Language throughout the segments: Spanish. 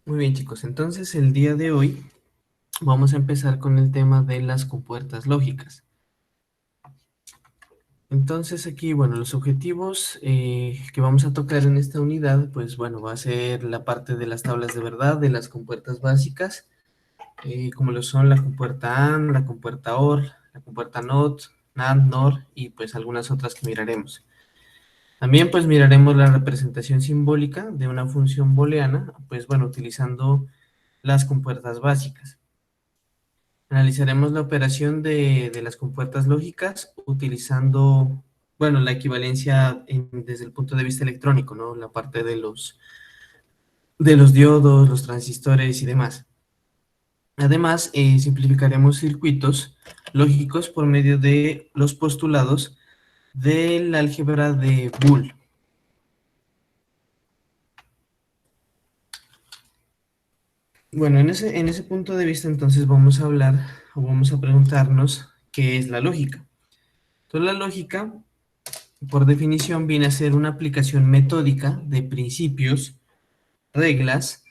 Muy bien, chicos. Entonces, el día de hoy vamos a empezar con el tema de las compuertas lógicas. Entonces, aquí, bueno, los objetivos que vamos a tocar en esta unidad, pues bueno, va a ser la parte de las tablas de verdad, de las compuertas básicas, como lo son la compuerta AND, la compuerta OR, la compuerta NOT, NAND, NOR y pues algunas otras que miraremos. También pues miraremos la representación simbólica de una función booleana, pues bueno, utilizando las compuertas básicas. Analizaremos la operación de las compuertas lógicas utilizando, bueno, la equivalencia desde el punto de vista electrónico, ¿no? La parte de los diodos, los transistores y demás. Además, simplificaremos circuitos lógicos por medio de los postulados del álgebra de Boole. Bueno, en ese punto de vista, entonces vamos a hablar o vamos a preguntarnos qué es la lógica. Entonces, la lógica por definición, viene a ser una aplicación metódica de principios, reglas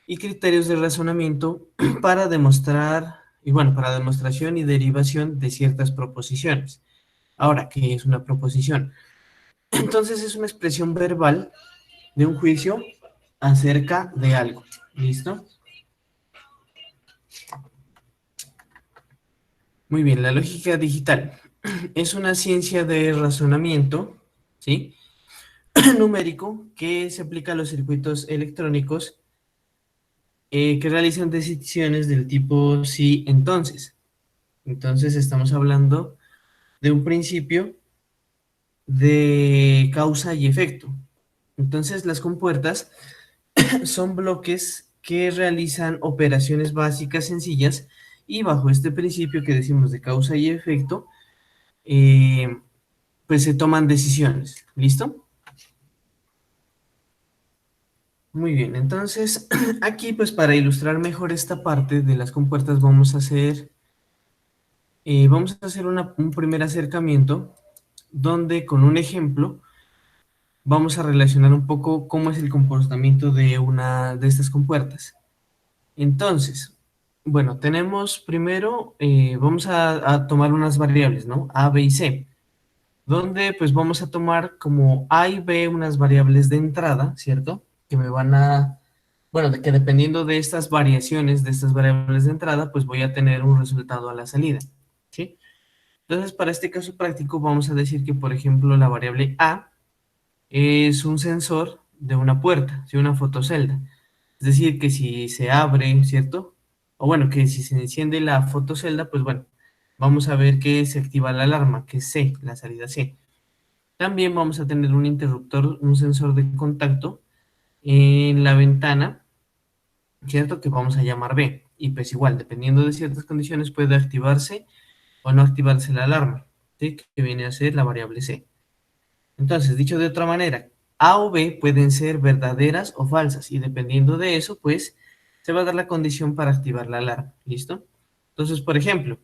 y criterios de razonamiento para demostrar, y bueno, para demostración y derivación de ciertas proposiciones. Ahora, ¿qué es una proposición? Entonces es una expresión verbal de un juicio acerca de algo. ¿Listo? Muy bien, la lógica digital es una ciencia de razonamiento, ¿sí? Numérico que se aplica a los circuitos electrónicos que realizan decisiones del tipo sí, entonces. Entonces estamos hablando de un principio de causa y efecto. Entonces las compuertas son bloques que realizan operaciones básicas sencillas y bajo este principio que decimos de causa y efecto, eh, pues se toman decisiones. ¿Listo? Muy bien, entonces aquí pues para ilustrar mejor esta parte de las compuertas vamos a hacer un primer acercamiento donde con un ejemplo vamos a relacionar un poco cómo es el comportamiento de una de estas compuertas. Entonces, bueno, tenemos primero, vamos a tomar unas variables, ¿no? A, B y C, donde pues vamos a tomar como A y B unas variables de entrada, ¿cierto? Que me van a, bueno, que dependiendo de estas variaciones, de estas variables de entrada, pues voy a tener un resultado a la salida, ¿sí? Entonces, para este caso práctico, vamos a decir que, por ejemplo, la variable A es un sensor de una puerta, ¿sí? Una fotocelda. Es decir, que si se abre, ¿cierto? O bueno, que si se enciende la fotocelda, pues bueno, vamos a ver que se activa la alarma, que es C, la salida C. También vamos a tener un interruptor, un sensor de contacto en la ventana, ¿cierto? Que vamos a llamar B. Y pues igual, dependiendo de ciertas condiciones, puede activarse o no activarse la alarma, ¿sí? Que viene a ser la variable C. Entonces, dicho de otra manera, A o B pueden ser verdaderas o falsas y dependiendo de eso, pues se va a dar la condición para activar la alarma. ¿Listo? Entonces, por ejemplo,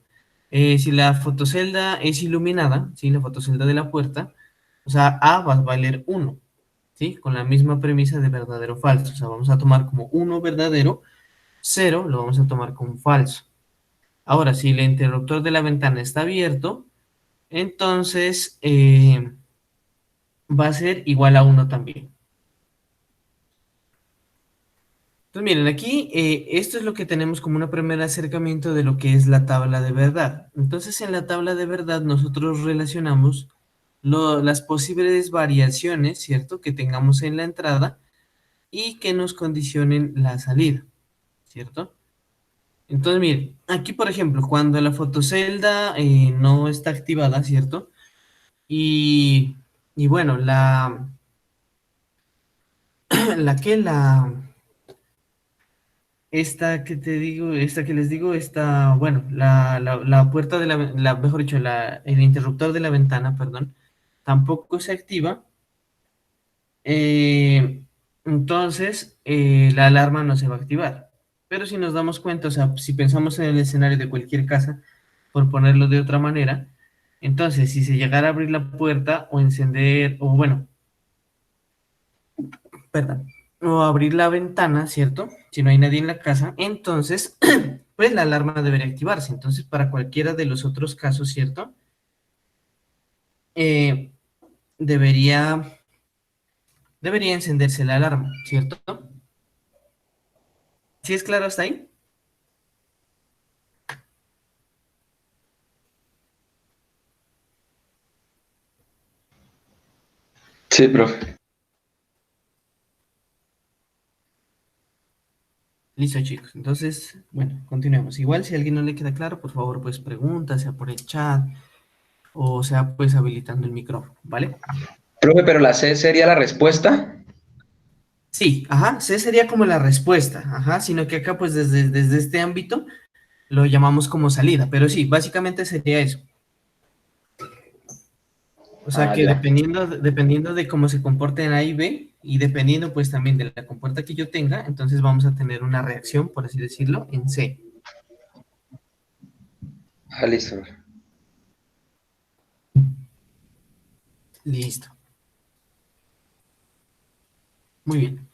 si la fotocelda es iluminada, ¿sí? La fotocelda de la puerta, o sea, A va a valer 1, ¿sí? Con la misma premisa de verdadero o falso. O sea, vamos a tomar como 1 verdadero, 0 lo vamos a tomar como falso. Ahora, si el interruptor de la ventana está abierto, entonces va a ser igual a 1 también. Entonces, miren, aquí esto es lo que tenemos como un primer acercamiento de lo que es la tabla de verdad. Entonces, en la tabla de verdad nosotros relacionamos las posibles variaciones, ¿cierto? Que tengamos en la entrada y que nos condicionen la salida, ¿cierto? Entonces, miren, aquí por ejemplo, cuando la fotocelda no está activada, ¿cierto? Y, y bueno, la que la esta que te digo, esta que les digo, esta, bueno, la puerta de mejor dicho, el interruptor de la ventana, perdón, tampoco se activa. eh, entonces, la alarma no se va a activar. Pero si nos damos cuenta, o sea, si pensamos en el escenario de cualquier casa, por ponerlo de otra manera, entonces, si se llegara a abrir la puerta o encender, o bueno, perdón. o abrir la ventana, ¿cierto? Si no hay nadie en la casa, entonces, pues la alarma debería activarse. Entonces, para cualquiera de los otros casos, ¿cierto? Eh, debería, debería encenderse la alarma, ¿cierto? ¿Sí es claro hasta ahí? Sí, profe. Listo, chicos. Entonces, bueno, continuemos. Igual, si a alguien no le queda claro, por favor, pues pregunta, sea por el chat o sea, pues habilitando el micrófono, ¿vale? Profe, pero la C sería la respuesta. Sí, ajá, C sería como la respuesta, ajá, sino que acá, pues desde este ámbito lo llamamos como salida, pero sí, básicamente sería eso. O sea Ah, que ya. dependiendo de cómo se comporten A y B, y dependiendo pues también de la compuerta que yo tenga, entonces vamos a tener una reacción, por así decirlo, en C. Ah, listo, profe. Listo. Muy bien.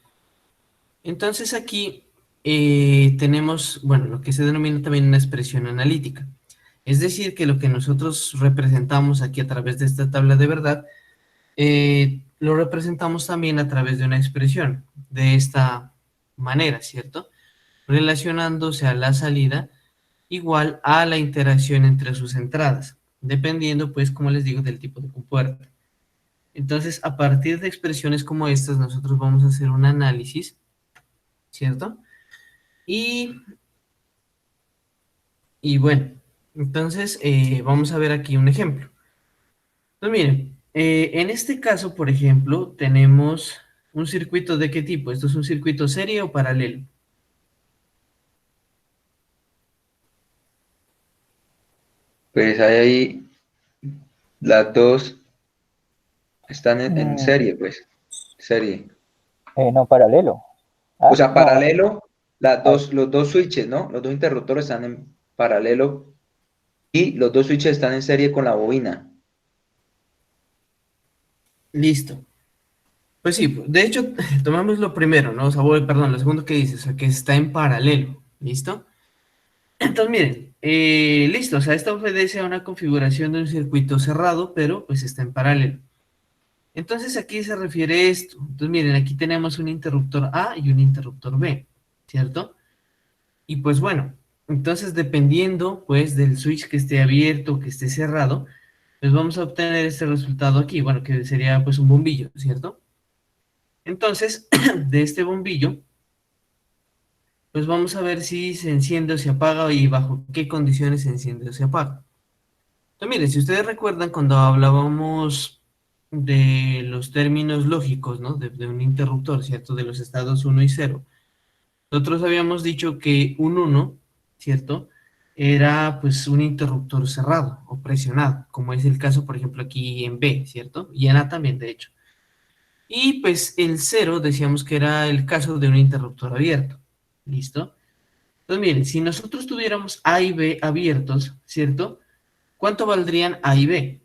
Entonces aquí tenemos, bueno, lo que se denomina también una expresión analítica. Es decir, que lo que nosotros representamos aquí a través de esta tabla de verdad, lo representamos también a través de una expresión de esta manera, ¿cierto? Relacionándose a la salida igual a la interacción entre sus entradas, dependiendo, pues, como les digo, del tipo de compuerta. Entonces, a partir de expresiones como estas, nosotros vamos a hacer un análisis, ¿cierto? Y, y bueno, entonces vamos a ver aquí un ejemplo. Entonces, miren, en este caso, por ejemplo, tenemos un circuito de qué tipo. ¿Esto es un circuito serie o paralelo? Pues ahí las dos están en Mm, serie, pues. Serie. no, paralelo. O Ah, sea, no, paralelo, a ver. los dos switches, ¿no? Los dos interruptores están en paralelo y los dos switches están en serie con la bobina. Listo. Pues sí, de hecho, tomamos lo primero, ¿no? O sea, perdón, lo segundo que dice, o sea, que está en paralelo. ¿Listo? Entonces, miren, listo, o sea, esta obedece a una configuración de un circuito cerrado, pero pues está en paralelo. Entonces, aquí se refiere esto. Entonces, miren, aquí tenemos un interruptor A y un interruptor B, ¿cierto? Y pues bueno, entonces dependiendo pues del switch que esté abierto, que esté cerrado, pues vamos a obtener este resultado aquí, bueno, que sería pues un bombillo, ¿cierto? Entonces, de este bombillo, pues vamos a ver si se enciende o se apaga y bajo qué condiciones se enciende o se apaga. Entonces, miren, si ustedes recuerdan cuando hablábamos de los términos lógicos, ¿no? De un interruptor, ¿cierto? De los estados uno y 0. Nosotros habíamos dicho que un uno, ¿cierto? Era pues un interruptor cerrado o presionado, como es el caso, por ejemplo, aquí en B, ¿cierto? Y en A también, de hecho. Y pues el cero decíamos que era el caso de un interruptor abierto. ¿Listo? Entonces, miren, si nosotros tuviéramos A y B abiertos, ¿cierto? ¿Cuánto valdrían A y B?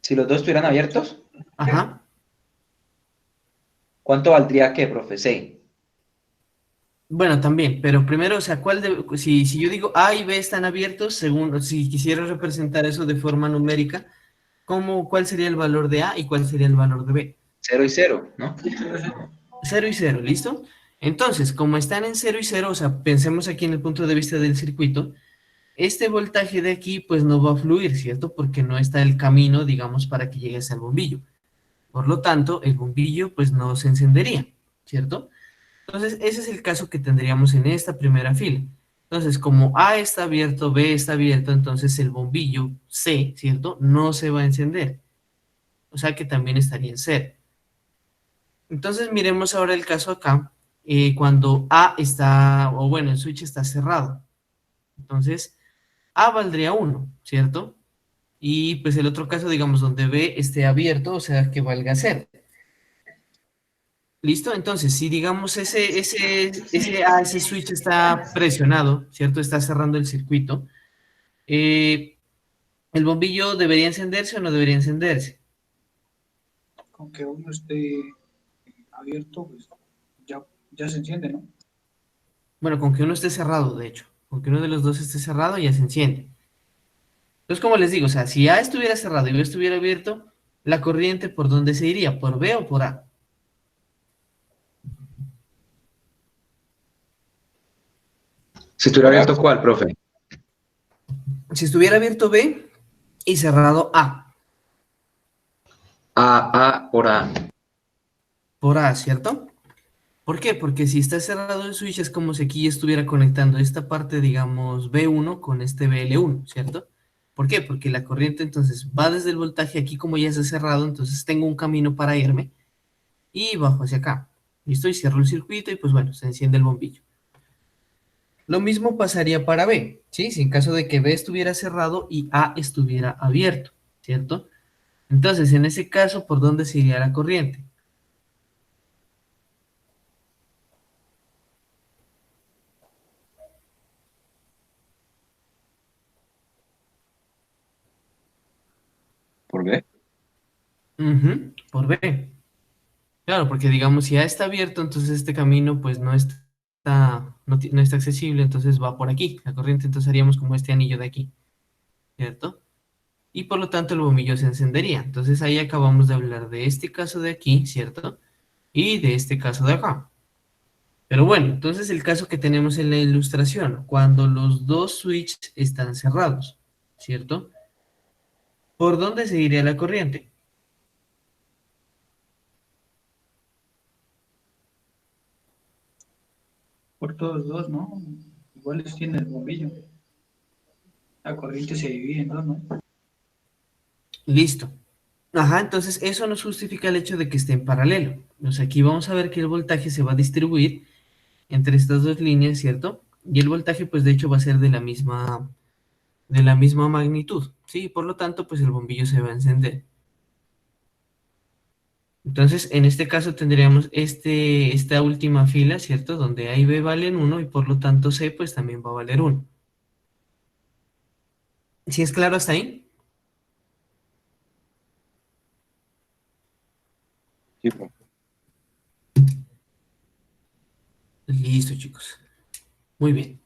Si los dos estuvieran abiertos, Ajá. ¿cuánto valdría qué, profe? C. Bueno, también, pero primero, o sea, si yo digo A y B están abiertos, según, si quisiera representar eso de forma numérica, ¿cuál sería el valor de A y cuál sería el valor de B? Cero y cero, ¿no? Cero y cero, ¿listo? Entonces, como están en cero y cero, o sea, pensemos aquí en el punto de vista del circuito, este voltaje de aquí, pues no va a fluir, ¿cierto? Porque no está el camino, digamos, para que llegue al bombillo. Por lo tanto, el bombillo, pues no se encendería, ¿cierto? Entonces, ese es el caso que tendríamos en esta primera fila. Entonces, como A está abierto, B está abierto, entonces el bombillo C, ¿cierto? No se va a encender. O sea que también estaría en cero. Entonces, miremos ahora el caso acá, cuando A está, o bueno, el switch está cerrado. Entonces, A valdría uno, ¿cierto? Y pues el otro caso, digamos, donde B esté abierto, o sea, que valga cero. ¿Listo? Entonces, si digamos ese switch está presionado, ¿cierto? Está cerrando el circuito. eh, ¿El bombillo debería encenderse o no debería encenderse? Con que uno esté abierto, pues ya se enciende, ¿no? Bueno, con que uno esté cerrado, de hecho. Con que uno de los dos esté cerrado, ya se enciende. Entonces, como les digo, o sea, si A estuviera cerrado y B estuviera abierto, la corriente, ¿por dónde se iría? ¿Por B o por A? Si estuviera abierto, ¿cuál, profe? Si estuviera abierto B y cerrado A. A por A. Por A, ¿cierto? ¿Por qué? Porque si está cerrado el switch es como si aquí estuviera conectando esta parte, digamos, B1 con este BL1, ¿cierto? ¿Por qué? Porque la corriente entonces va desde el voltaje aquí como ya está cerrado, entonces tengo un camino para irme y bajo hacia acá. Listo, y cierro el circuito y pues bueno, se enciende el bombillo. Lo mismo pasaría para B, ¿sí? Si en caso de que B estuviera cerrado y A estuviera abierto, ¿cierto? Entonces, en ese caso, ¿por dónde se iría la corriente? ¿Por B? Ujú, por B. Claro, porque digamos, si A está abierto, entonces este camino pues no está accesible, entonces va por aquí. La corriente entonces haríamos como este anillo de aquí, ¿cierto? Y por lo tanto el bombillo se encendería. Entonces ahí acabamos de hablar de este caso de aquí, ¿cierto? Y de este caso de acá. Pero bueno, entonces el caso que tenemos en la ilustración, cuando los dos switches están cerrados, ¿cierto? ¿Por dónde se iría la corriente? Por todos dos, ¿no? Iguales tiene el bombillo. La corriente se divide en dos, ¿no? Listo. Ajá, entonces eso nos justifica el hecho de que esté en paralelo. O sea, aquí vamos a ver que el voltaje se va a distribuir entre estas dos líneas, ¿cierto? Y el voltaje, pues de hecho va a ser de la misma magnitud, ¿sí? Por lo tanto, pues el bombillo se va a encender. Entonces, en este caso tendríamos esta última fila, ¿cierto? Donde A y B valen 1 y por lo tanto C, pues también va a valer 1. ¿Sí es claro hasta ahí? Sí, profe. Listo, chicos. Muy bien.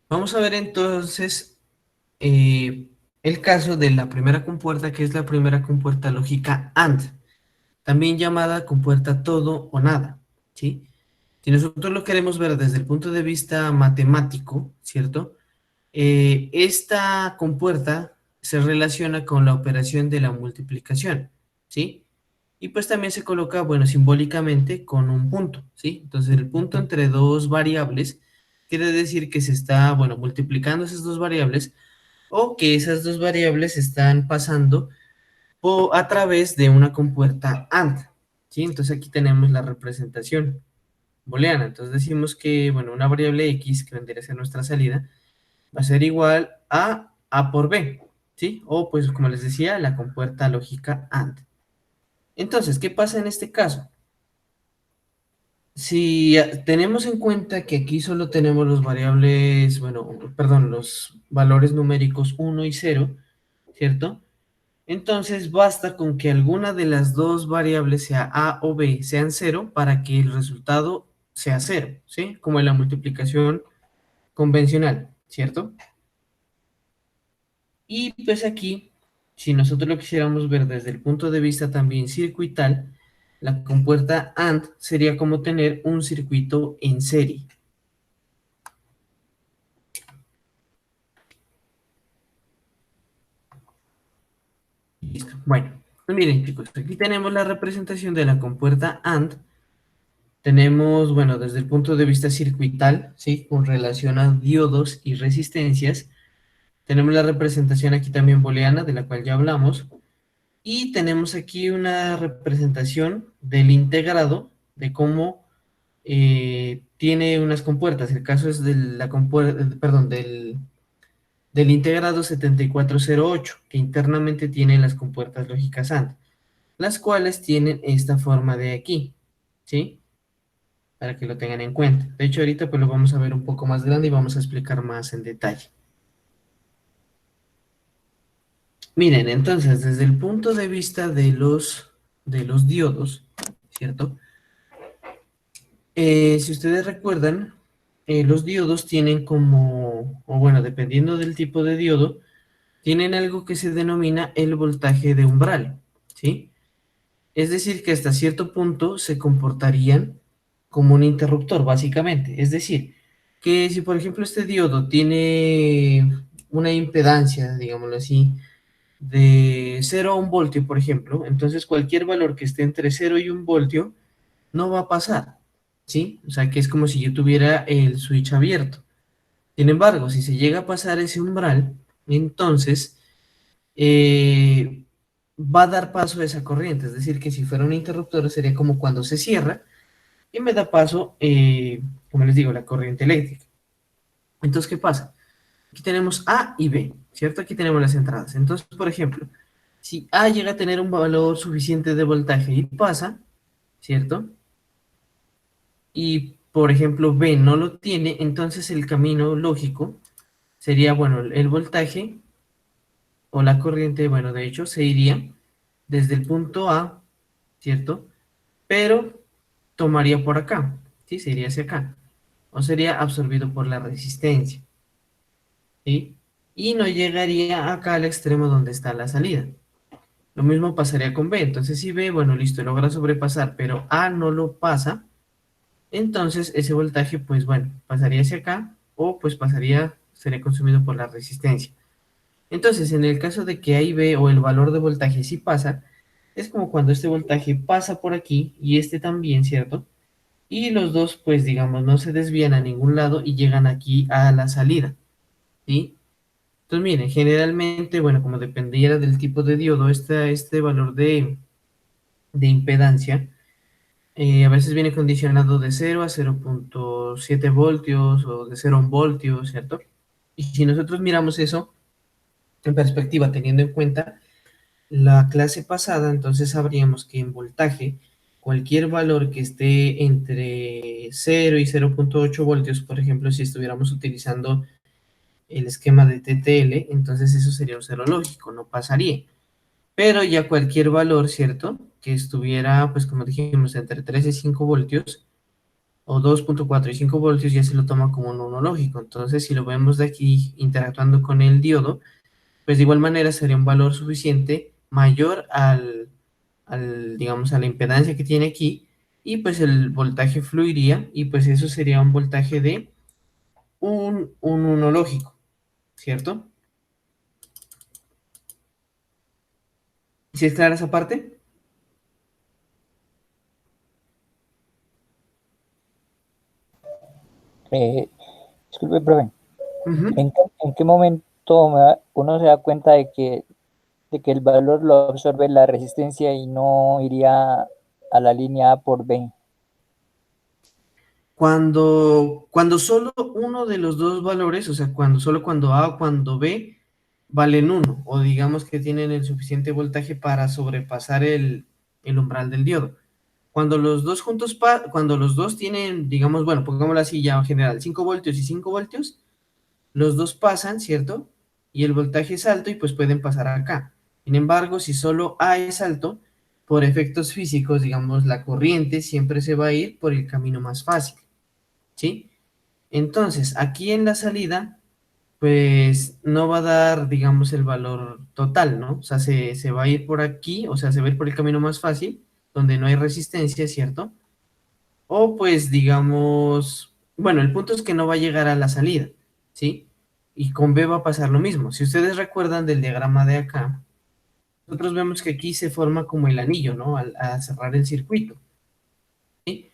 Vamos a ver entonces eh, el caso de la primera compuerta, que es la primera compuerta lógica AND, también llamada compuerta todo o nada, ¿sí? Si nosotros lo queremos ver desde el punto de vista matemático, ¿cierto? Esta compuerta se relaciona con la operación de la multiplicación, ¿sí? Y pues también se coloca, bueno, simbólicamente con un punto, ¿sí? Entonces el punto entre dos variables quiere decir que se está, bueno, multiplicando esas dos variables o que esas dos variables están pasando a través de una compuerta AND, ¿sí? Entonces aquí tenemos la representación booleana. Entonces decimos que, bueno, una variable X, que vendría a ser nuestra salida, va a ser igual a A por B, ¿sí? O pues como les decía, la compuerta lógica AND. Entonces, ¿qué pasa en este caso? Si tenemos en cuenta que aquí solo tenemos los variables, bueno, perdón, los valores numéricos 1 y 0, ¿cierto? Entonces basta con que alguna de las dos variables, sea A o B, sean 0 para que el resultado sea 0, ¿sí? Como en la multiplicación convencional, ¿cierto? Y pues aquí, si nosotros lo quisiéramos ver desde el punto de vista también circuital, la compuerta AND sería como tener un circuito en serie. Listo. Bueno, pues miren chicos, aquí tenemos la representación de la compuerta AND. Tenemos, bueno, desde el punto de vista circuital, ¿sí? Con relación a diodos y resistencias. Tenemos la representación aquí también booleana, de la cual ya hablamos. Y tenemos aquí una representación del integrado, de cómo tiene unas compuertas. El caso es de la compuerta, perdón, del integrado 7408, que internamente tiene las compuertas lógicas AND, las cuales tienen esta forma de aquí, ¿sí? Para que lo tengan en cuenta. De hecho, ahorita pues lo vamos a ver un poco más grande y vamos a explicar más en detalle. Miren, entonces, desde el punto de vista de los diodos, ¿cierto? Si ustedes recuerdan, los diodos tienen como, o bueno, dependiendo del tipo de diodo, tienen algo que se denomina el voltaje de umbral, ¿sí? Es decir, que hasta cierto punto se comportarían como un interruptor, básicamente. Es decir, que si por ejemplo este diodo tiene una impedancia, digámoslo así, de 0 a 1 voltio, por ejemplo, entonces cualquier valor que esté entre 0 y 1 voltio no va a pasar, ¿sí? O sea, que es como si yo tuviera el switch abierto. Sin embargo, si se llega a pasar ese umbral, entonces va a dar paso a esa corriente. Es decir, que si fuera un interruptor sería como cuando se cierra y me da paso, como les digo, la corriente eléctrica. Entonces, ¿qué pasa? Aquí tenemos A y B, ¿cierto? Aquí tenemos las entradas. Entonces, por ejemplo, si A llega a tener un valor suficiente de voltaje y pasa, ¿cierto? Y, por ejemplo, B no lo tiene, entonces el camino lógico sería, bueno, el voltaje o la corriente, bueno, de hecho, se iría desde el punto A, ¿cierto? Pero tomaría por acá, ¿sí? Se iría hacia acá. O sería absorbido por la resistencia, ¿sí? Y no llegaría acá al extremo donde está la salida. Lo mismo pasaría con B. Entonces, si B, bueno, listo, logra sobrepasar, pero A no lo pasa, entonces ese voltaje, pues bueno, pasaría hacia acá o pues pasaría, sería consumido por la resistencia. Entonces, en el caso de que A y B o el valor de voltaje sí pasa, es como cuando este voltaje pasa por aquí y este también, ¿cierto? Y los dos, pues digamos, no se desvían a ningún lado y llegan aquí a la salida, ¿sí? Entonces, miren, generalmente, bueno, como dependiera del tipo de diodo, este valor de impedancia a veces viene condicionado de 0 a 0,7 voltios o de 0 a 1 voltio, ¿cierto? Y si nosotros miramos eso en perspectiva, teniendo en cuenta la clase pasada, entonces sabríamos que en voltaje, cualquier valor que esté entre 0 y 0,8 voltios, por ejemplo, si estuviéramos utilizando el esquema de TTL, entonces eso sería un cero lógico, no pasaría. Pero ya cualquier valor, ¿cierto? Que estuviera, pues como dijimos, entre 3 y 5 voltios, o 2,4 y 5 voltios, ya se lo toma como un uno lógico. Entonces, si lo vemos de aquí interactuando con el diodo, pues de igual manera sería un valor suficiente mayor digamos, a la impedancia que tiene aquí, y pues el voltaje fluiría, y pues eso sería un voltaje de un uno lógico, ¿cierto? ¿Sí es clara esa parte? Eh, disculpe, profe, Ujú. en qué momento uno se da cuenta de que el valor lo absorbe la resistencia y no iría a la línea A por B? Cuando solo uno de los dos valores, o sea, solo cuando A o cuando B valen uno, o digamos que tienen el suficiente voltaje para sobrepasar el umbral del diodo. Cuando los dos juntos, cuando los dos tienen, digamos, bueno, pongámoslo así ya en general, 5 voltios y 5 voltios, los dos pasan, ¿cierto? Y el voltaje es alto y pues pueden pasar acá. Sin embargo, si solo A es alto, por efectos físicos, digamos, la corriente siempre se va a ir por el camino más fácil, ¿sí? Entonces, aquí en la salida, pues no va a dar, digamos, el valor total, ¿no? O sea, se va a ir por aquí, o sea, se va a ir por el camino más fácil, donde no hay resistencia, ¿cierto? O pues, digamos, bueno, el punto es que no va a llegar a la salida, ¿sí? Y con B va a pasar lo mismo. Si ustedes recuerdan del diagrama de acá, nosotros vemos que aquí se forma como el anillo, ¿no? Al cerrar el circuito, ¿sí?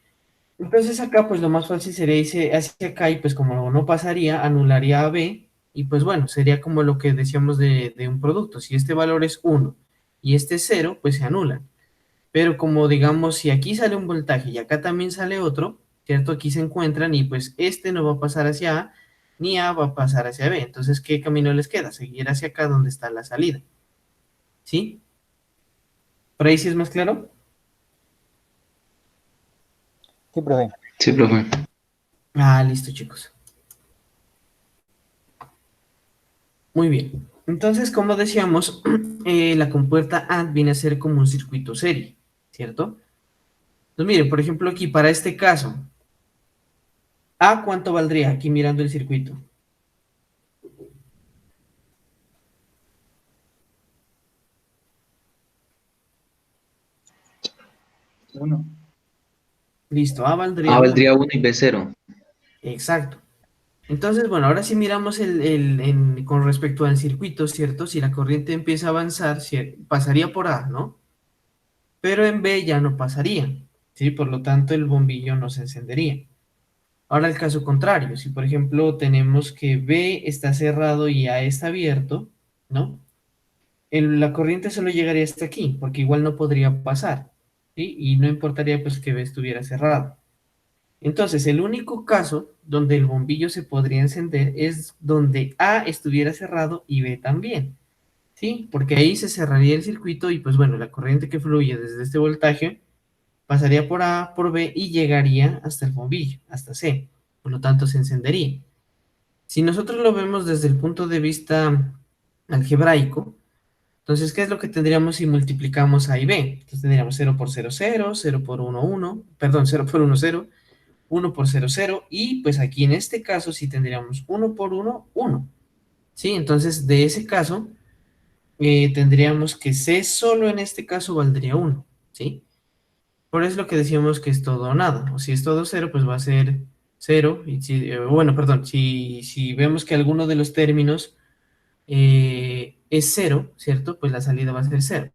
Entonces acá pues lo más fácil sería irse hacia acá y pues como no pasaría, anularía a B y pues bueno, sería como lo que decíamos de un producto. Si este valor es uno y este es 0, pues se anulan. Pero como digamos, si aquí sale un voltaje y acá también sale otro, ¿cierto? Aquí se encuentran y pues este no va a pasar hacia A, ni A va a pasar hacia B. Entonces, ¿qué camino les queda? Seguir hacia acá donde está la salida, ¿sí? ¿Por ahí sí es más claro? Sí, profe. Sí, profe. Ah, listo, chicos. Muy bien. Entonces, como decíamos, la compuerta AND viene a ser como un circuito serie, ¿cierto? Entonces, mire, por ejemplo, aquí para este caso, ¿A cuánto valdría? Aquí mirando el circuito. Uno. Listo, A A valdría 1. valdría 1 y B 0. Exacto. Entonces, bueno, ahora sí miramos con respecto al circuito, ¿cierto? Si la corriente empieza a avanzar, pasaría por A, ¿no? Pero en B ya no pasaría, ¿sí? Por lo tanto, el bombillo no se encendería. Ahora el caso contrario, si por ejemplo tenemos que B está cerrado y A está abierto, ¿no? La corriente solo llegaría hasta aquí, porque igual no podría pasar, ¿sí? Y no importaría pues que B estuviera cerrado. Entonces, el único caso donde el bombillo se podría encender es donde A estuviera cerrado y B también, ¿sí? Porque ahí se cerraría el circuito y pues bueno, la corriente que fluye desde este voltaje pasaría por A, por B y llegaría hasta el bombillo, hasta C. Por lo tanto, se encendería. Si nosotros lo vemos desde el punto de vista algebraico, entonces, ¿qué es lo que tendríamos si multiplicamos A y B? Entonces tendríamos 0 por 0, 0, 0 por 1, 1, perdón, 0 por 1, 0, 1 por 0, 0, y pues aquí en este caso sí tendríamos 1 por 1, 1. ¿Sí? Entonces, de ese caso, tendríamos que C solo en este caso valdría 1, ¿sí? Por eso es lo que decíamos que es todo o nada, o si es todo 0, pues va a ser 0, y si, bueno, perdón, si vemos que alguno de los términos es 0, ¿cierto? Pues la salida va a ser 0.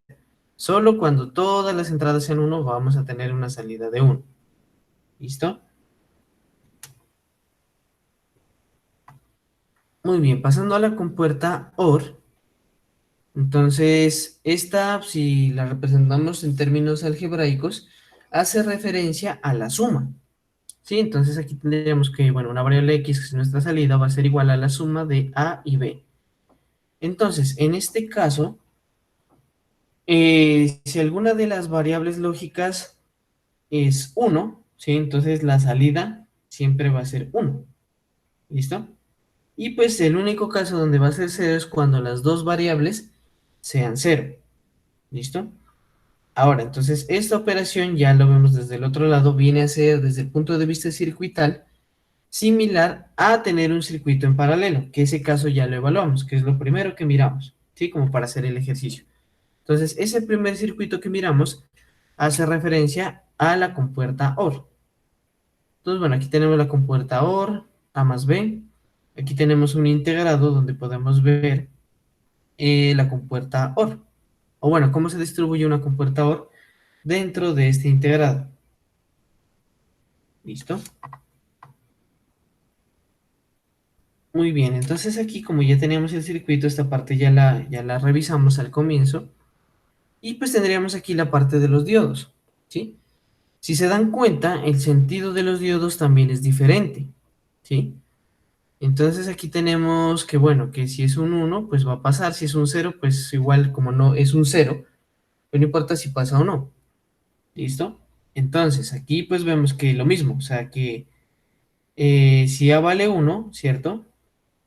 Solo cuando todas las entradas sean 1 vamos a tener una salida de 1. ¿Listo? Muy bien, pasando a la compuerta OR. Entonces, esta, si la representamos en términos algebraicos, hace referencia a la suma. ¿Sí? Entonces aquí tendríamos que, bueno, una variable x, que es nuestra salida, va a ser igual a la suma de A y B. Entonces, en este caso, si alguna de las variables lógicas es 1, ¿sí? Entonces la salida siempre va a ser 1. ¿Listo? Y pues el único caso donde va a ser 0 es cuando las dos variables sean 0. ¿Listo? Ahora, entonces esta operación ya lo vemos desde el otro lado, viene a ser desde el punto de vista circuital similar a tener un circuito en paralelo, que ese caso ya lo evaluamos, que es lo primero que miramos, ¿sí? Como para hacer el ejercicio. Entonces, ese primer circuito que miramos hace referencia a la compuerta OR. Entonces, bueno, aquí tenemos la compuerta OR, A más B. Aquí tenemos un integrado donde podemos ver la compuerta OR. O bueno, cómo se distribuye una compuerta OR dentro de este integrado. ¿Listo? Muy bien, entonces aquí como ya teníamos el circuito, esta parte ya la revisamos al comienzo. Y pues tendríamos aquí la parte de los diodos, ¿sí? Si se dan cuenta, el sentido de los diodos también es diferente, ¿sí? Entonces aquí tenemos que, bueno, que si es un 1, pues va a pasar, si es un 0, pues igual como no es un 0, pues no importa si pasa o no, ¿listo? Entonces aquí pues vemos que lo mismo, o sea que si A vale 1, ¿cierto?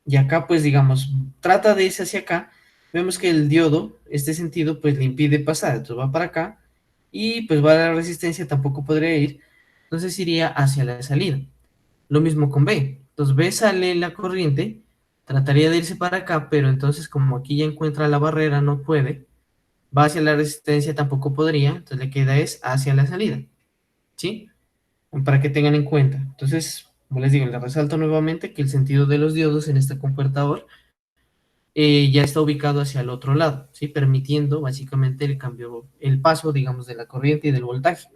Y acá pues digamos, trata de irse hacia acá, vemos que el diodo, este sentido, pues le impide pasar, entonces va para acá, y pues va a la resistencia, tampoco podría ir, entonces iría hacia la salida. Lo mismo con B. Entonces B sale la corriente, trataría de irse para acá, pero entonces como aquí ya encuentra la barrera, no puede. Va hacia la resistencia, tampoco podría, entonces le queda es hacia la salida. ¿Sí? Para que tengan en cuenta. Entonces, como les digo, les resalto nuevamente que el sentido de los diodos en este comportador ya está ubicado hacia el otro lado, ¿sí? Permitiendo básicamente el cambio, el paso, digamos, de la corriente y del voltaje.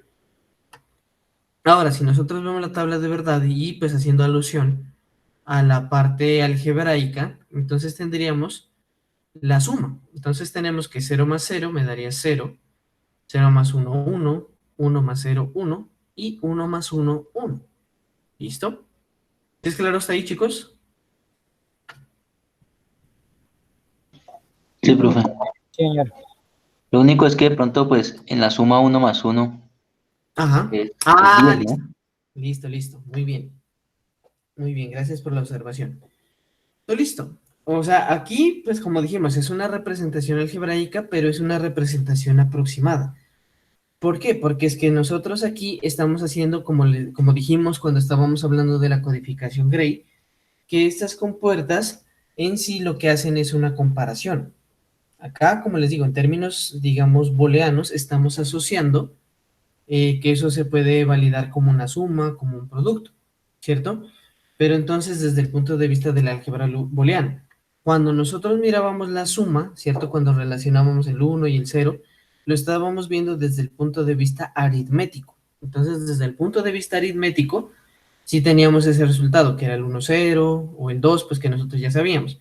Ahora, si nosotros vemos la tabla de verdad y pues haciendo alusión a la parte algebraica, entonces tendríamos la suma. Entonces tenemos que 0 más 0 me daría 0, 0 más 1, 1, 1 más 0, 1 y 1 más 1, 1. ¿Listo? ¿Es claro hasta ahí, chicos? Sí, profe. Sí, señor. Lo único es que de pronto, pues, en la suma 1 más 1 Ajá. es Ah, 10, listo. ¿no? Listo, listo. Muy bien. Muy bien, gracias por la observación. Listo. O sea, aquí, pues como dijimos, es una representación algebraica, pero es una representación aproximada. ¿Por qué? Porque es que nosotros aquí estamos haciendo, como dijimos cuando estábamos hablando de la codificación Gray, que estas compuertas en sí lo que hacen es una comparación. Acá, como les digo, en términos, digamos, booleanos, estamos asociando que eso se puede validar como una suma, como un producto, ¿cierto? Pero entonces, desde el punto de vista del álgebra booleana, cuando nosotros mirábamos la suma, ¿cierto? Cuando relacionábamos el uno y el 0, lo estábamos viendo desde el punto de vista aritmético. Entonces, desde el punto de vista aritmético, sí teníamos ese resultado, que era el 1, 0, o el 2, pues que nosotros ya sabíamos.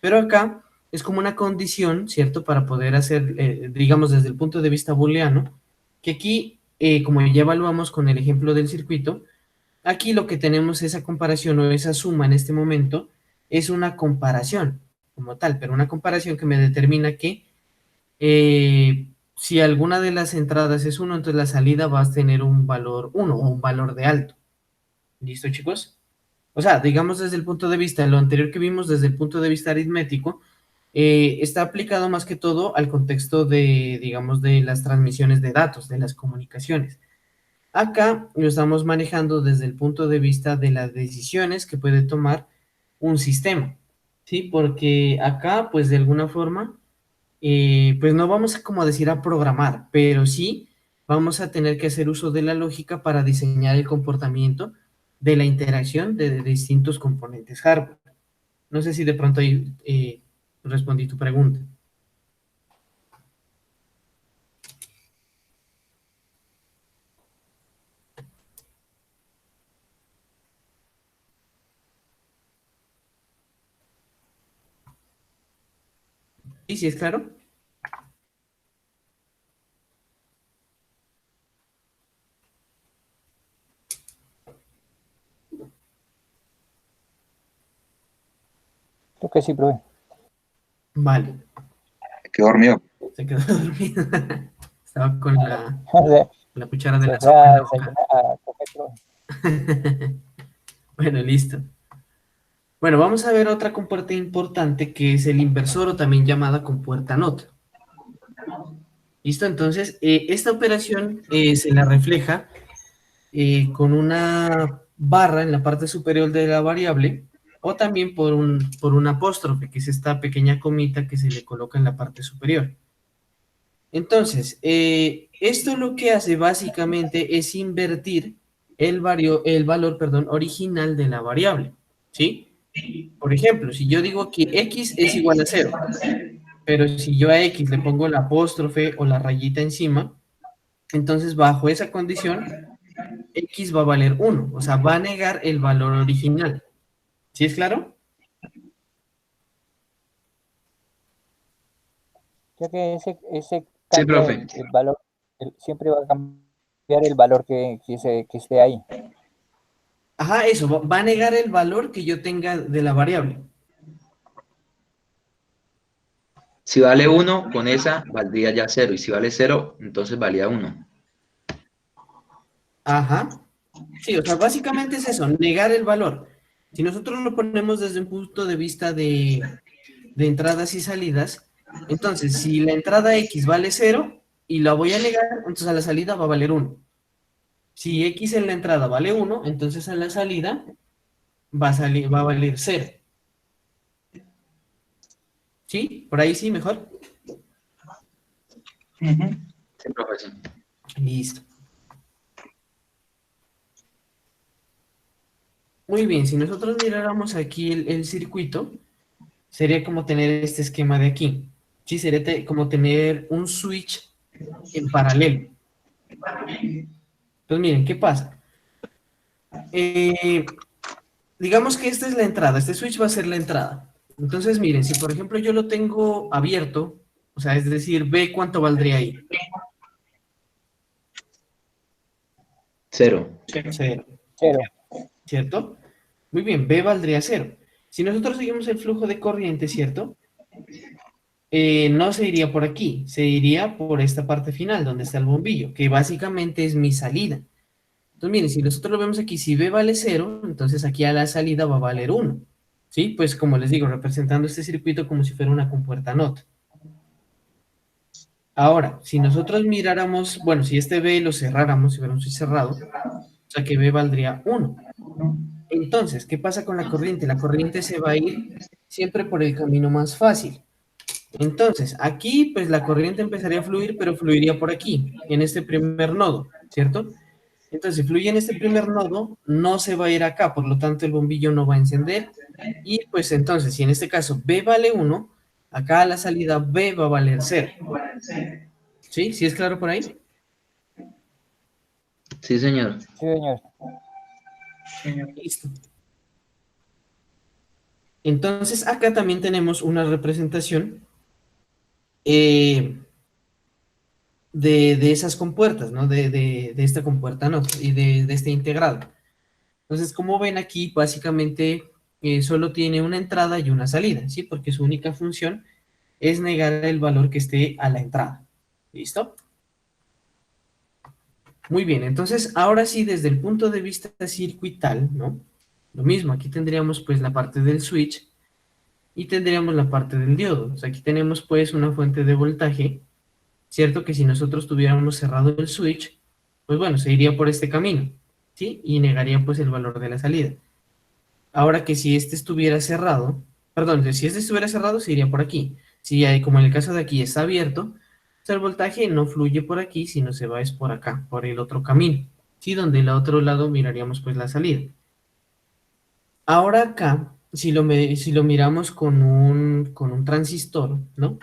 Pero acá es como una condición, ¿cierto? Para poder hacer, digamos, desde el punto de vista booleano, que aquí, como ya evaluamos con el ejemplo del circuito, aquí lo que tenemos esa comparación o esa suma en este momento es una comparación como tal, pero una comparación que me determina que si alguna de las entradas es 1, entonces la salida va a tener un valor 1 o un valor de alto. ¿Listo, chicos? O sea, digamos desde el punto de vista, lo anterior que vimos desde el punto de vista aritmético, está aplicado más que todo al contexto de, digamos, de las transmisiones de datos, de las comunicaciones. Acá lo estamos manejando desde el punto de vista de las decisiones que puede tomar un sistema, ¿sí? Porque acá, pues de alguna forma, pues no vamos a, como decir, a programar, pero sí vamos a tener que hacer uso de la lógica para diseñar el comportamiento de la interacción de distintos componentes hardware. No sé si de pronto ahí respondí tu pregunta. ¿Sí, sí es claro? Creo que sí, profe. Vale, Quedó dormido. se quedó dormido. Estaba con O sea, la cuchara de se la fue sopa en a la boca. desayunar, a comer, profe. Bueno, listo. Bueno, vamos a ver otra compuerta importante que es el inversor o también llamada compuerta NOT. ¿Listo? Entonces, esta operación se la refleja con una barra en la parte superior de la variable o también por un apóstrofe, que es esta pequeña comita que se le coloca en la parte superior. Entonces, esto lo que hace básicamente es invertir el valor, perdón, original de la variable, ¿sí? Por ejemplo, si yo digo que x es igual a 0, pero si yo a x le pongo la apóstrofe o la rayita encima, entonces bajo esa condición, x va a valer 1, o sea, va a negar el valor original. ¿Sí es claro? Ya que ese Sí, cambia profe. el valor, siempre va a cambiar el valor que esté ahí. Ajá, eso, va a negar el valor que yo tenga de la variable. Si vale 1, con esa valdría ya 0. Y si vale 0, entonces valía 1. Ajá. Sí, o sea, básicamente es eso, negar el valor. Si nosotros lo ponemos desde un punto de vista de entradas y salidas, entonces si la entrada X vale 0 y la voy a negar, entonces a la salida va a valer 1. Si X en la entrada vale 1, entonces a la salida va a valer 0. ¿Sí? ¿Por ahí sí, mejor? Ujú. Sí, profe, sí. Listo. Muy bien, si nosotros miráramos aquí el circuito, sería como tener este esquema de aquí. Sí, sería como tener un switch en paralelo. Entonces, miren, ¿qué pasa? Digamos que esta es la entrada, este switch va a ser la entrada. Entonces, miren, si por ejemplo yo lo tengo abierto, o sea, es decir, ve cuánto valdría ahí. 0. Cero, Cero. ¿cierto? Muy bien, B valdría 0. Si nosotros seguimos el flujo de corriente, ¿cierto? No se iría por aquí, se iría por esta parte final, donde está el bombillo, que básicamente es mi salida. Entonces, miren, si nosotros lo vemos aquí, si B vale 0, entonces aquí a la salida va a valer 1. ¿sí? Pues como les digo, representando este circuito como si fuera una compuerta NOT. Ahora, si nosotros miráramos, bueno, si este B lo cerráramos, si fuera un switch cerrado, o sea que B valdría 1. Entonces, ¿qué pasa con la corriente? La corriente se va a ir siempre por el camino más fácil. Entonces, aquí pues la corriente empezaría a fluir, pero fluiría por aquí, en este primer nodo, ¿cierto? Entonces, si fluye en este primer nodo, no se va a ir acá, por lo tanto el bombillo no va a encender. Y pues entonces, si en este caso B vale 1, acá a la salida B va a valer 0. ¿Sí? ¿Sí es claro por ahí? Sí, señor. Sí, señor. Señor. Listo. Entonces, acá también tenemos una representación de esas compuertas, ¿no? De esta compuerta, ¿no? Y de este integrado. Entonces, como ven aquí, básicamente solo tiene una entrada y una salida, ¿sí? Porque su única función es negar el valor que esté a la entrada. ¿Listo? Muy bien, entonces ahora sí, desde el punto de vista circuital, ¿no? Lo mismo, aquí tendríamos pues la parte del switch y tendríamos la parte del diodo. O sea, aquí tenemos pues una fuente de voltaje, ¿cierto? Que si nosotros tuviéramos cerrado el switch, pues bueno, se iría por este camino, ¿sí? Y negaría pues el valor de la salida. Ahora que si este estuviera cerrado, perdón, si este estuviera cerrado, se iría por aquí. Si hay, como en el caso de aquí está abierto, pues el voltaje no fluye por aquí, sino se va es por acá, por el otro camino. Sí, donde el otro lado miraríamos pues la salida. Ahora acá, si lo miramos con un transistor, ¿no?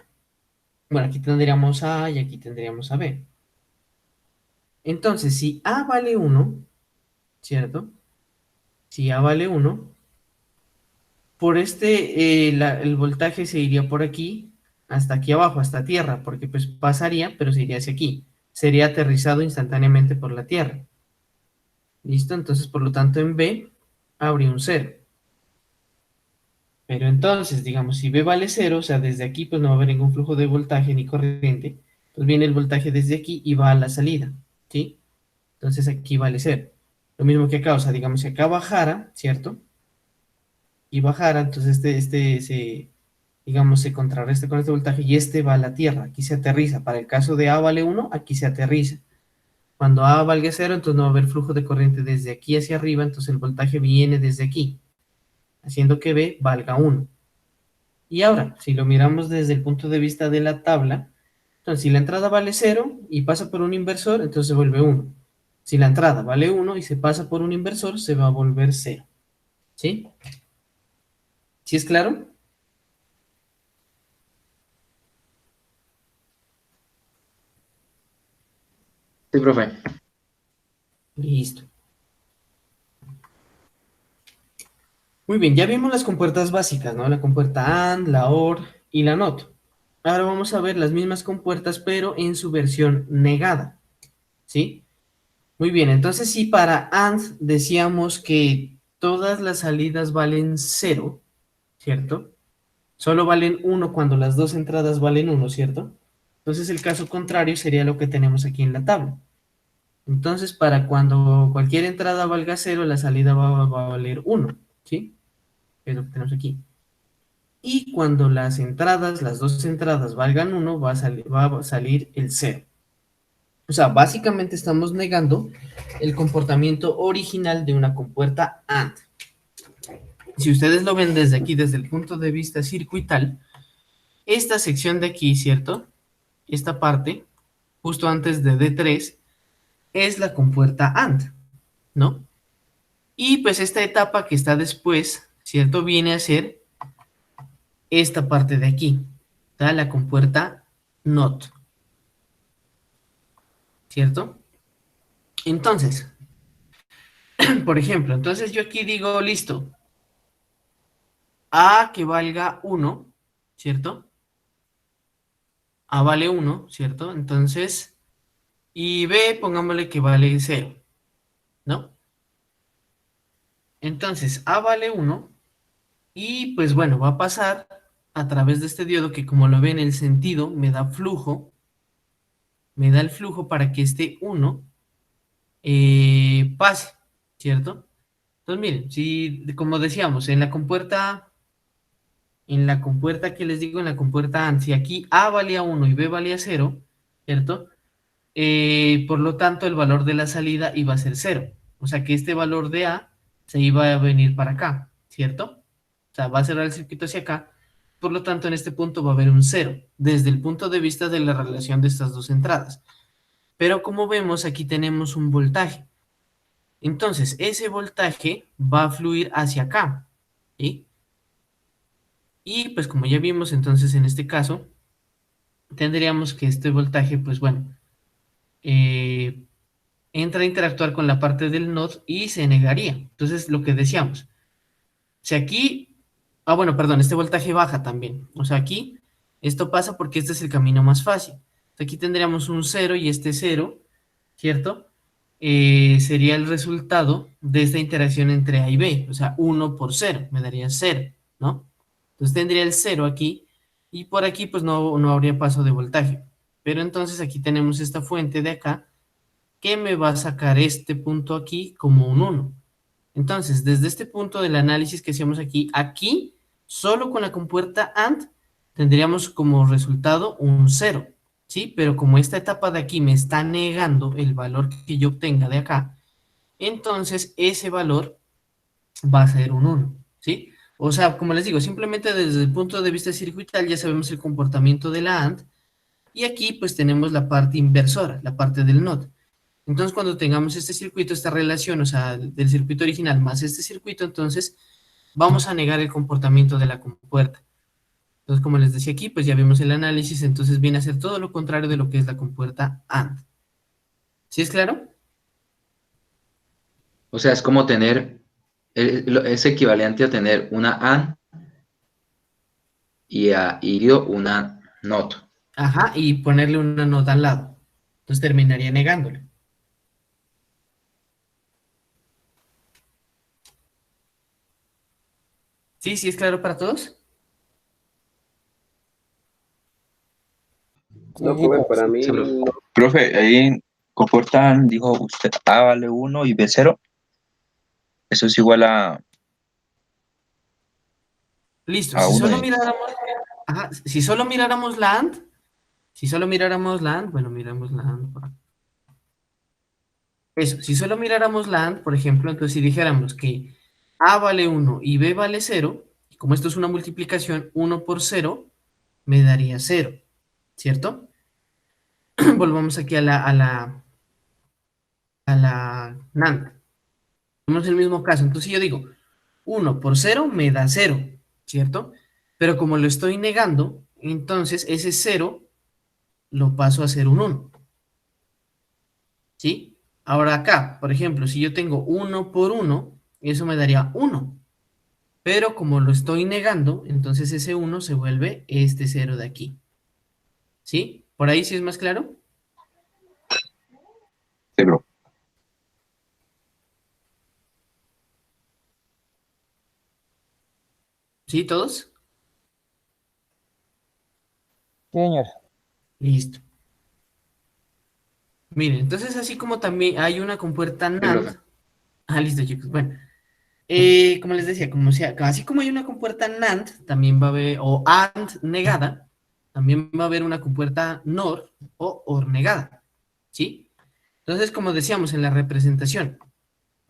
Bueno, aquí tendríamos A y aquí tendríamos a B. Entonces, si A vale 1, ¿cierto? Si A vale 1, por este, el voltaje se iría por aquí, hasta aquí abajo, hasta tierra, porque pues pasaría, pero se iría hacia aquí. Sería aterrizado instantáneamente por la tierra. ¿Listo? Entonces, por lo tanto, en B habría un 0. Pero entonces, digamos, si B vale 0, o sea, desde aquí pues no va a haber ningún flujo de voltaje ni corriente, pues viene el voltaje desde aquí y va a la salida, ¿sí? Entonces aquí vale 0. Lo mismo que acá, o sea, digamos, si acá bajara, ¿cierto? Y bajara, entonces digamos, se contrarresta con este voltaje y este va a la Tierra, aquí se aterriza. Para el caso de A vale 1, aquí se aterriza. Cuando A valga 0, entonces no va a haber flujo de corriente desde aquí hacia arriba, entonces el voltaje viene desde aquí, haciendo que B valga 1. Y ahora, si lo miramos desde el punto de vista de la tabla, entonces si la entrada vale 0 y pasa por un inversor, entonces se vuelve 1. Si la entrada vale 1 y se pasa por un inversor, se va a volver 0. ¿Sí? ¿Sí es claro? Sí, profe. Listo. Muy bien, ya vimos las compuertas básicas, ¿no? La compuerta AND, la OR y la NOT. Ahora vamos a ver las mismas compuertas, pero en su versión negada, ¿sí? Muy bien, entonces si para AND decíamos que todas las salidas valen 0, ¿cierto? Solo valen 1 cuando las dos entradas valen 1, ¿cierto? Entonces el caso contrario sería lo que tenemos aquí en la tabla. Entonces, para cuando cualquier entrada valga 0, la salida va a valer 1, ¿sí? Es lo que tenemos aquí. Y cuando las dos entradas valgan 1, va a salir el 0. O sea, básicamente estamos negando el comportamiento original de una compuerta AND. Si ustedes lo ven desde aquí, desde el punto de vista circuital, esta sección de aquí, ¿cierto? Esta parte, justo antes de D3, es la compuerta AND, ¿no? Y pues esta etapa que está después, ¿cierto? Viene a ser esta parte de aquí, ¿tá? La compuerta NOT, ¿cierto? Entonces, por ejemplo, entonces yo aquí digo, listo, A que valga 1, ¿cierto? A vale 1, ¿cierto? Entonces, y B, pongámosle que vale 0, ¿no? Entonces, A vale 1 y pues bueno, va a pasar a través de este diodo que como lo ven el sentido me da flujo, me da el flujo para que este 1 pase, ¿cierto? Entonces miren, si como decíamos, en la compuerta en la compuerta que les digo, en la compuerta AND, si aquí A valía 1 y B valía 0, ¿cierto? Por lo tanto, el valor de la salida iba a ser 0. O sea que este valor de A se iba a venir para acá, ¿cierto? O sea, va a cerrar el circuito hacia acá. Por lo tanto, en este punto va a haber un 0, desde el punto de vista de la relación de estas dos entradas. Pero como vemos, aquí tenemos un voltaje. Entonces, ese voltaje va a fluir hacia acá, ¿sí? Y pues como ya vimos, entonces en este caso, tendríamos que este voltaje, pues bueno, eh, entra a interactuar con la parte del NOT y se negaría. Entonces, lo que decíamos, si aquí, bueno, perdón, este voltaje baja también. O sea, aquí, esto pasa porque este es el camino más fácil. Aquí tendríamos un 0 y este 0, ¿cierto? Sería el resultado de esta interacción entre A y B, o sea, 1 por 0, me daría 0, ¿no? Entonces tendría el 0 aquí, y por aquí pues no habría paso de voltaje. Pero entonces aquí tenemos esta fuente de acá, que me va a sacar este punto aquí como un 1. Entonces, desde este punto del análisis que hacíamos aquí, solo con la compuerta AND, tendríamos como resultado un 0, ¿sí? Pero como esta etapa de aquí me está negando el valor que yo obtenga de acá, entonces ese valor va a ser un 1, ¿sí? O sea, como les digo, simplemente desde el punto de vista circuital ya sabemos el comportamiento de la AND, y aquí pues tenemos la parte inversora, la parte del NOT. Entonces, cuando tengamos este circuito, esta relación, o sea, del circuito original más este circuito, entonces vamos a negar el comportamiento de la compuerta. Entonces, como les decía aquí, pues ya vimos el análisis, entonces viene a ser todo lo contrario de lo que es la compuerta AND. ¿Sí es claro? O sea, es como tener, es equivalente a tener una AND y una NOT. Ajá, y ponerle una nota al lado. Entonces terminaría negándole. ¿Sí? ¿Sí es claro para todos? Sí, No, sí, profe, pues. para Sí, mí profe. no. Profe, ahí comportan, dijo usted, A vale 1 y B 0. Eso es igual Listo, a si 1. solo miráramos, ajá, si solo miráramos la AND, si solo miráramos la AND, bueno, miramos la AND por acá. Eso, si solo miráramos la AND, por ejemplo, entonces si dijéramos que A vale 1 y B vale 0, y como esto es una multiplicación, 1 por 0 me daría 0, ¿cierto? Volvamos aquí a la NAND. Tenemos el mismo caso, entonces si yo digo 1 por 0 me da 0, ¿cierto? Pero como lo estoy negando, entonces ese 0 lo paso a ser un 1, ¿sí? Ahora acá, por ejemplo, si yo tengo 1 por 1, eso me daría 1. Pero como lo estoy negando, entonces ese 1 se vuelve este 0 de aquí. ¿Sí? ¿Por ahí sí es más claro? Sí, bro. ¿Sí, todos? Sí, señor. Listo. Miren, entonces así como también hay una compuerta Sí, profe. NAND. Ah, listo, chicos. Bueno, como les decía, así como hay una compuerta NAND, también va a haber, o AND negada, también va a haber una compuerta NOR o OR negada. ¿Sí? Entonces, como decíamos en la representación,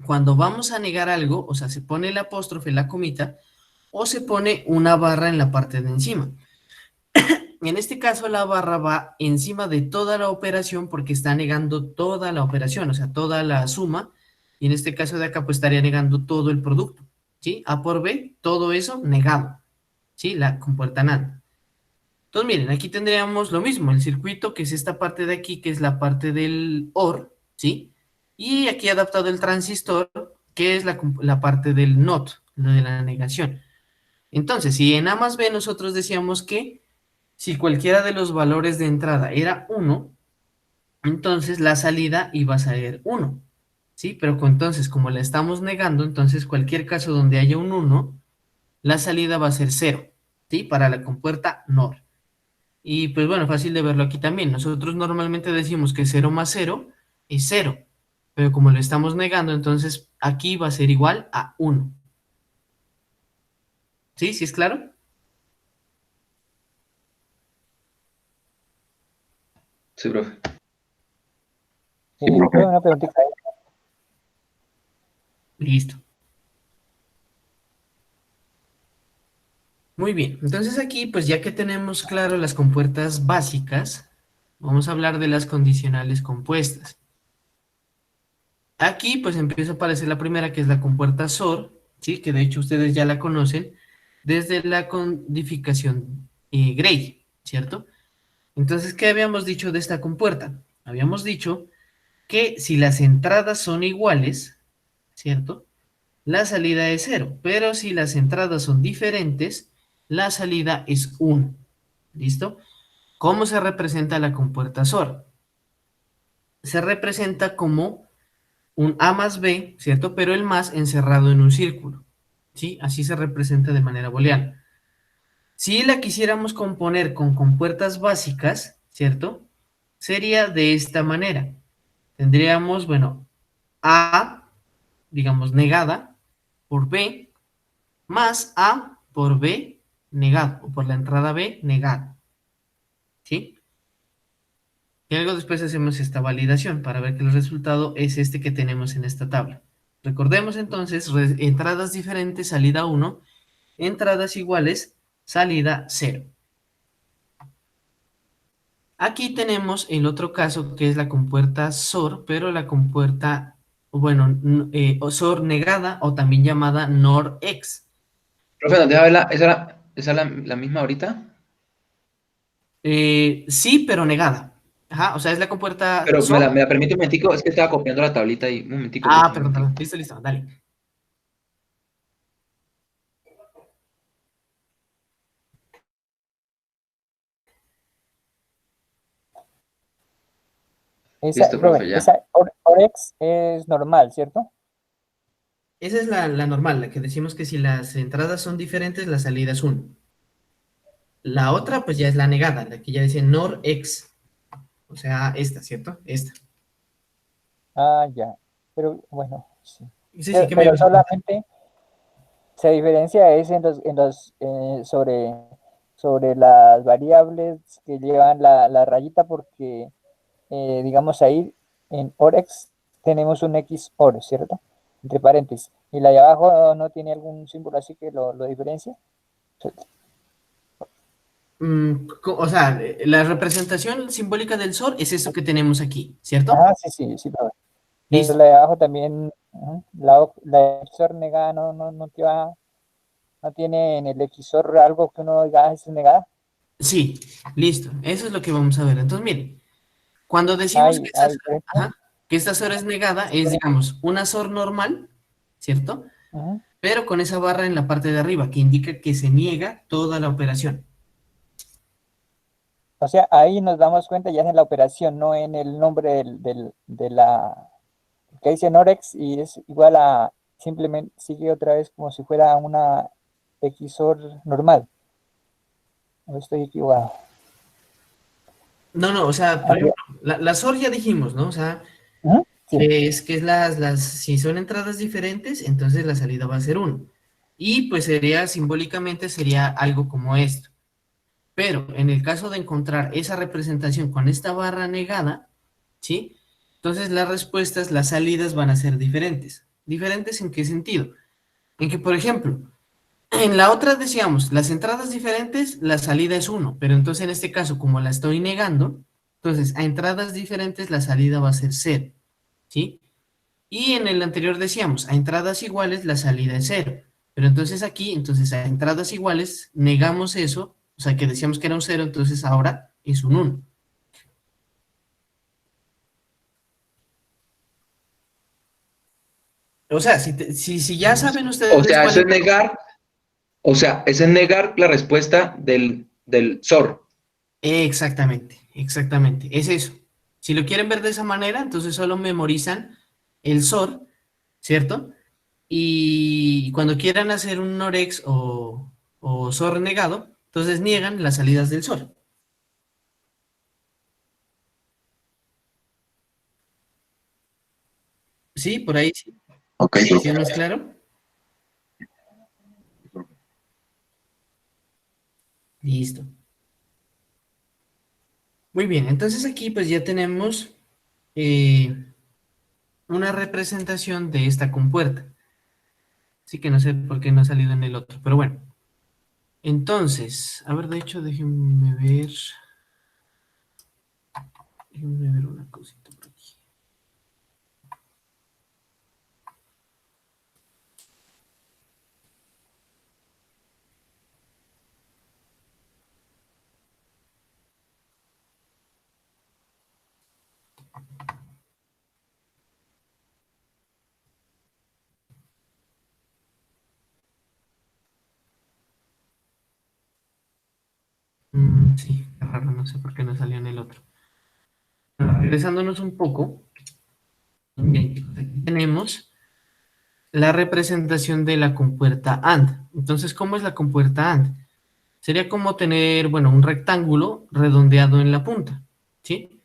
cuando vamos a negar algo, o sea, se pone el apóstrofe, la comita, o se pone una barra en la parte de encima. En este caso, la barra va encima de toda la operación porque está negando toda la operación, o sea, toda la suma, y en este caso de acá, pues estaría negando todo el producto, ¿sí? A por B, todo eso negado, ¿sí? La compuerta NAND. Entonces, miren, aquí tendríamos lo mismo, el circuito, que es esta parte de aquí, que es la parte del OR, ¿sí? Y aquí adaptado el transistor, que es la parte del NOT, lo de la negación. Entonces, si en A más B nosotros decíamos que si cualquiera de los valores de entrada era 1, entonces la salida iba a ser 1, ¿sí? Pero entonces, como la estamos negando, entonces cualquier caso donde haya un 1, la salida va a ser 0, ¿sí? Para la compuerta NOR. Y pues bueno, fácil de verlo aquí también. Nosotros normalmente decimos que 0 más 0 es 0, pero como lo estamos negando, entonces aquí va a ser igual a 1. ¿Sí? ¿Sí es claro? Sí, profe. Sí, profe. Una preguntita. Listo. Muy bien, entonces aquí, pues ya que tenemos claro las compuertas básicas, vamos a hablar de las condicionales compuestas. Aquí, pues empieza a aparecer la primera, que es la compuerta SOR, ¿sí? Que de hecho ustedes ya la conocen desde la codificación Gray, ¿cierto? Entonces, ¿qué habíamos dicho de esta compuerta? Habíamos dicho que si las entradas son iguales, ¿cierto? La salida es 0, pero si las entradas son diferentes, la salida es 1. ¿Listo? ¿Cómo se representa la compuerta SOR? Se representa como un A más B, ¿cierto? Pero el más encerrado en un círculo, ¿sí? Así se representa de manera booleana. Si la quisiéramos componer con compuertas básicas, ¿cierto? Sería de esta manera. Tendríamos, bueno, A, digamos, negada por B, más A por B negado, o por la entrada B negada, ¿sí? Y luego después hacemos esta validación para ver que el resultado es este que tenemos en esta tabla. Recordemos entonces, entradas diferentes, salida 1, entradas iguales, salida 0. Aquí tenemos el otro caso que es la compuerta SOR, pero la compuerta, bueno, o SOR negada o también llamada NOR-X. Profe, ¿nos deja ver esa es la misma ahorita? Sí, pero negada. Ajá, o sea, es la compuerta Pero me SOR. la permite un momentico, es que estaba copiando la tablita ahí. Un momentico, Ah, profe, un perdón, momentico. perdón. Listo, listo, dale. Listo, profe, ya. Esa Orex es normal, ¿cierto? Esa es la normal, la que decimos que si las entradas son diferentes, la salida es 1. La otra, pues ya es la negada, la que ya dice NOR-X. O sea, esta, ¿cierto? Esta. Ah, ya. Pero bueno, sí. Sí, sí, ¿qué me Pero ibas a preguntar? solamente se diferencia es sobre las variables que llevan la rayita porque, digamos ahí, en Orex tenemos un XOR, ¿cierto? Entre paréntesis. Y la de abajo no tiene algún símbolo así que lo diferencia. O sea, la representación simbólica del sol es eso que tenemos aquí, ¿cierto? Ah, sí, sí, sí, pero Listo. la de abajo también, ajá, la XOR negada no tiene en el XOR algo que uno diga, "Ah, es negada". Sí, listo. Eso es lo que vamos a ver. Entonces, miren, cuando decimos que Hay diferencia. ajá, que esta SOR es negada, Sí, es, digamos, una SOR normal, ¿cierto? ujú. Pero con esa barra en la parte de arriba, que indica que se niega toda la operación. O sea, ahí nos damos cuenta ya en la operación, no en el nombre de la que dice Norex y es igual a, simplemente sigue otra vez como si fuera una XOR normal. No estoy equivocado. No, no, o sea, por Ah, ya. ejemplo, la SOR ya dijimos, ¿no? O sea, Ujú, sí. que es si son entradas diferentes, entonces la salida va a ser 1. Y pues sería, simbólicamente, sería algo como esto. Pero en el caso de encontrar esa representación con esta barra negada, ¿sí? Entonces las respuestas, las salidas van a ser diferentes. ¿Diferentes en qué sentido? En que, por ejemplo, en la otra decíamos, las entradas diferentes, la salida es 1, pero entonces en este caso, como la estoy negando, entonces a entradas diferentes la salida va a ser 0, ¿sí? Y en el anterior decíamos, a entradas iguales la salida es 0, pero entonces aquí, entonces a entradas iguales negamos eso, o sea que decíamos que era un 0, entonces ahora es un 1. O sea, si ya saben ustedes O de sea, cuál eso es es la... negar, o sea, eso es negar la respuesta del SOR. Exactamente, exactamente, es eso. Si lo quieren ver de esa manera, entonces solo memorizan el SOR, ¿cierto? Y cuando quieran hacer un NOREX o SOR negado, entonces niegan las salidas del SOR. ¿Sí? Por ahí sí. Ok, ¿Sí profe. es más claro? Listo. Muy bien, entonces aquí pues ya tenemos una representación de esta compuerta. Así que no sé por qué no ha salido en el otro, pero bueno. Entonces, a ver, de hecho, déjenme ver una cosita por aquí. Sí, qué raro, no sé por qué no salió en el otro. Bueno, regresándonos un poco, bien, aquí tenemos la representación de la compuerta AND. Entonces, ¿cómo es la compuerta AND? Sería como tener, bueno, un rectángulo redondeado en la punta, ¿sí?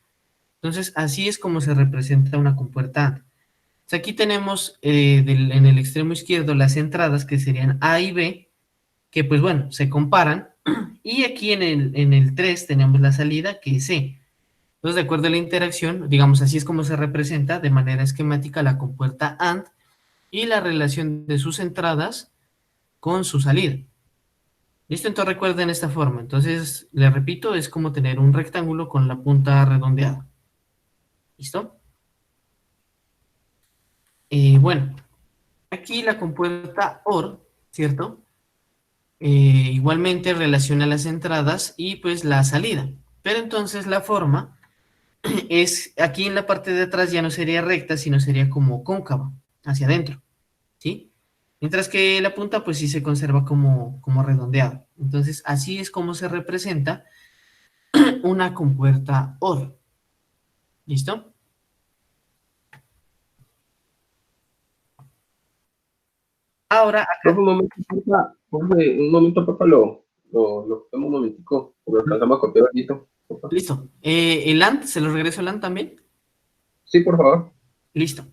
Entonces, así es como se representa una compuerta AND. Entonces, aquí tenemos en el extremo izquierdo las entradas que serían A y B, que pues bueno, se comparan. Y aquí en el 3 tenemos la salida que es C. Entonces, de acuerdo a la interacción, digamos, así es como se representa de manera esquemática la compuerta AND y la relación de sus entradas con su salida. ¿Listo? Entonces recuerden esta forma. Entonces, le repito, es como tener un rectángulo con la punta redondeada. ¿Listo? Bueno, aquí la compuerta OR, ¿cierto? Igualmente relaciona las entradas y pues la salida. Pero entonces la forma es, aquí en la parte de atrás ya no sería recta, sino sería como cóncava, hacia adentro, ¿sí? Mientras que la punta pues sí se conserva como redondeada. Entonces así es como se representa una compuerta OR. ¿Listo? Ahora, Profe, un momento, porfa. Profe, un momento, porfa, lo tomo un momentico, porque alcanzamos a copiar algo, porfa. listo. ¿El AND? ¿Se lo regreso el AND también? Sí, por favor. Listo.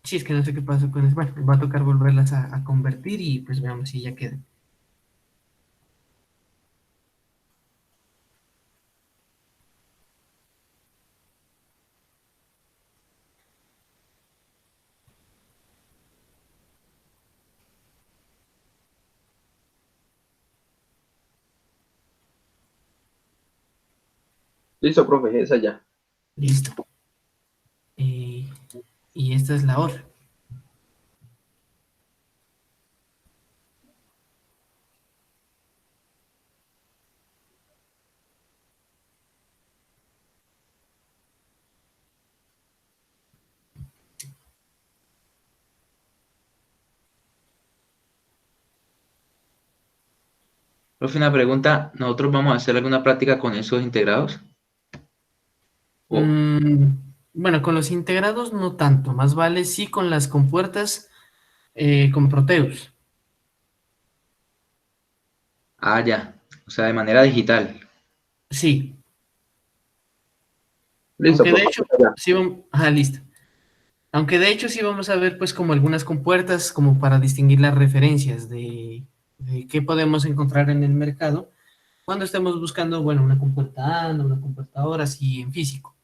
Sí, es que no sé qué pasó con eso. Bueno, va a tocar volverlas a convertir y pues veamos si ya quedan. Listo, profe, esa ya. Listo. Eh, y esta es la OR. Profe, una pregunta, ¿nosotros vamos a hacer alguna práctica con esos integrados? O- Mm, bueno, con los integrados no tanto. Más vale sí con las compuertas con Proteus. ya, o sea, de manera digital. Sí. Listo, Aunque de profe, hecho, esa ya. sí vamos... listo. Aunque de hecho sí vamos a ver pues como algunas compuertas como para distinguir las referencias de qué podemos encontrar en el mercado cuando estemos buscando, bueno, una compuerta AND, una compuerta OR, así en físico.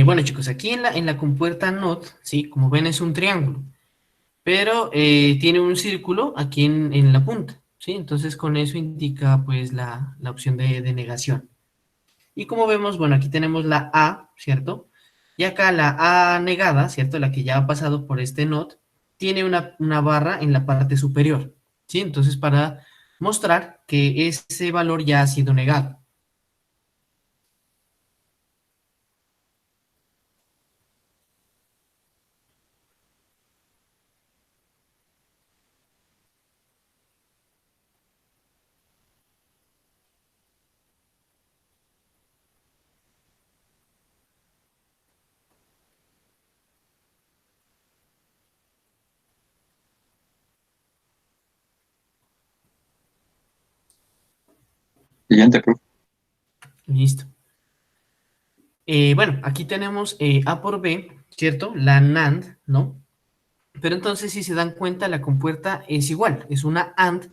Bueno, chicos, aquí en la compuerta NOT, ¿sí? Como ven es un triángulo, pero tiene un círculo aquí en la punta, ¿sí? Entonces con eso indica pues la opción de negación. Y como vemos, bueno, aquí tenemos la A, ¿cierto? Y acá la A negada, ¿cierto? La que ya ha pasado por este NOT, tiene una barra en la parte superior, ¿sí? Entonces para mostrar que ese valor ya ha sido negado. Siguiente, profe. Listo. Bueno, aquí tenemos A por B, ¿cierto? La NAND, ¿no? Pero entonces, si se dan cuenta, la compuerta es igual, es una AND,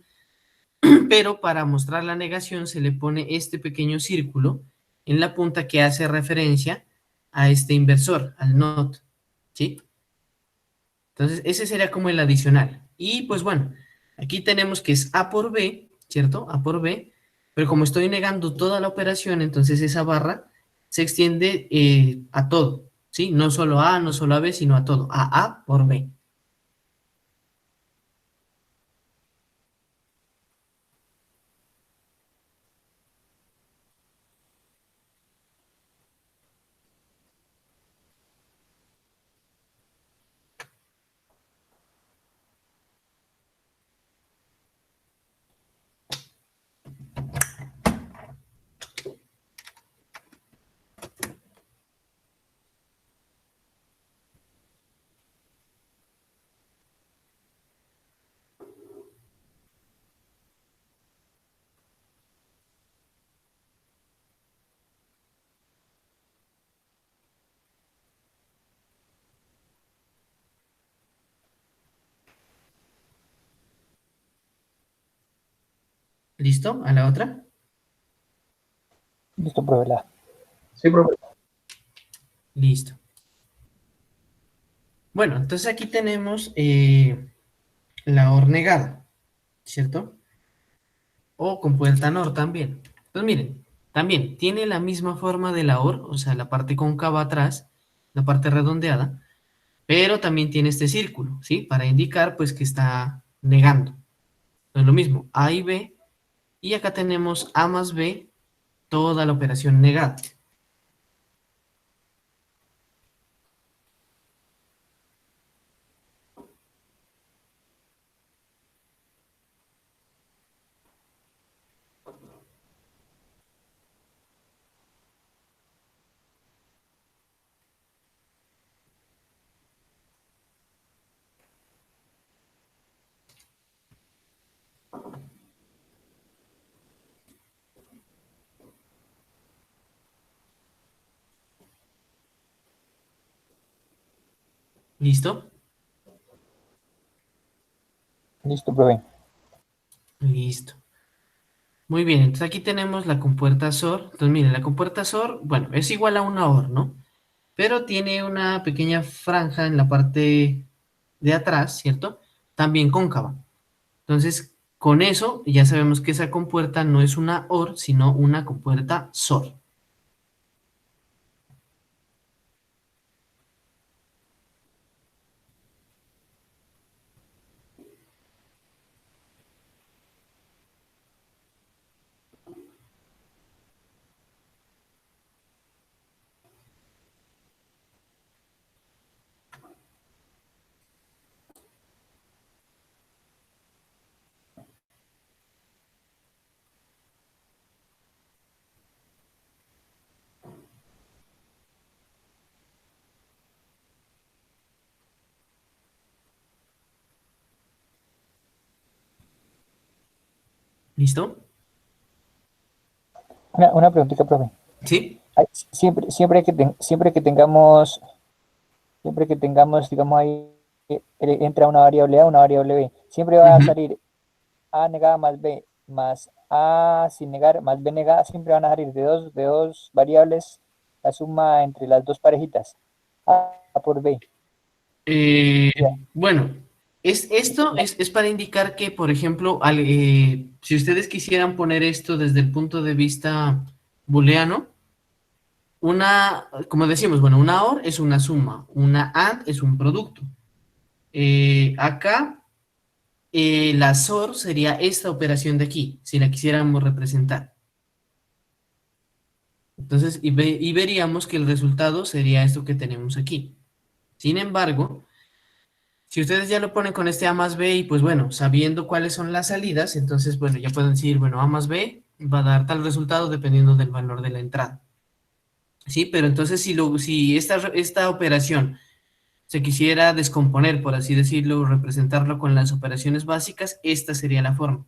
pero para mostrar la negación se le pone este pequeño círculo en la punta que hace referencia a este inversor, al NOT, ¿sí? Entonces, ese sería como el adicional. Y pues bueno, aquí tenemos que es A por B, ¿cierto? A por B, pero como estoy negando toda la operación, entonces esa barra se extiende a todo, ¿sí? No solo a A, no solo a B, sino a todo. A por B. ¿Listo? ¿A la otra? Listo, profe. Sí, profe. Listo. Bueno, entonces aquí tenemos la OR negada, ¿cierto? O compuerta NOR también. Entonces miren, también tiene la misma forma de la OR, o sea, la parte cóncava atrás, la parte redondeada, pero también tiene este círculo, ¿sí? Para indicar pues que está negando. Entonces lo mismo, A y B, y acá tenemos A más B, toda la operación negada. ¿Listo? Listo, profe. Listo. Muy bien, entonces aquí tenemos la compuerta SOR. Entonces miren, la compuerta SOR, bueno, es igual a una OR, ¿no? Pero tiene una pequeña franja en la parte de atrás, ¿cierto? También cóncava. Entonces, con eso ya sabemos que esa compuerta no es una OR, sino una compuerta SOR. ¿Listo? Una preguntita, profe. ¿Sí? Ay, siempre que tengamos, digamos ahí, entra una variable A, una variable B, siempre va a Ujú. salir A negada más B más A sin negar más B negada, siempre van a salir de dos variables la suma entre las dos parejitas, A por B. Eh, Ya. bueno, esto es para indicar que, por ejemplo, si ustedes quisieran poner esto desde el punto de vista booleano, como decimos, bueno, una OR es una suma, una AND es un producto. Acá, la SOR sería esta operación de aquí, si la quisiéramos representar. Entonces, y veríamos que el resultado sería esto que tenemos aquí. Sin embargo, si ustedes ya lo ponen con este A más B y pues bueno, sabiendo cuáles son las salidas, entonces bueno, ya pueden decir, bueno, A más B va a dar tal resultado dependiendo del valor de la entrada. Sí, pero entonces si esta operación se quisiera descomponer, por así decirlo, representarlo con las operaciones básicas, esta sería la forma.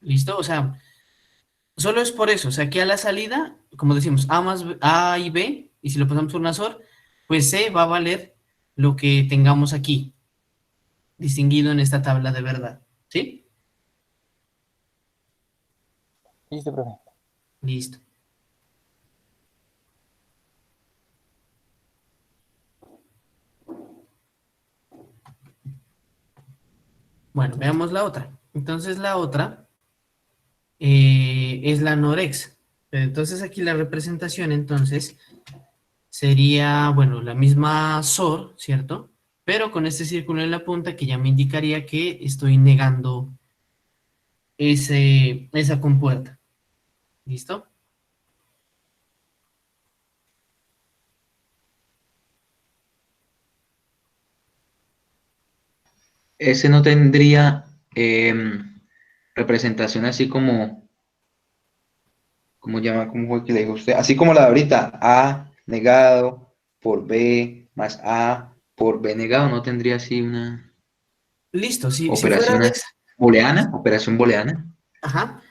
¿Listo? O sea, solo es por eso, o sea, que a la salida, como decimos, A y B, y si lo pasamos por una SOR, pues C va a valer lo que tengamos aquí, distinguido en esta tabla de verdad, ¿sí? Listo, profe. Listo. Bueno, veamos la otra. Entonces la otra es la Norex. Pero entonces aquí la representación entonces sería, bueno, la misma SOR, ¿cierto? Pero con este círculo en la punta que ya me indicaría que estoy negando esa compuerta. ¿Listo? Ese no tendría representación así como, ¿cómo llama? ¿Cómo fue que le dijo usted? Así como la de ahorita, A negado por B más A por B negado, no tendría así una Listo, si fuera operación de así, booleana, operación booleana. ajá,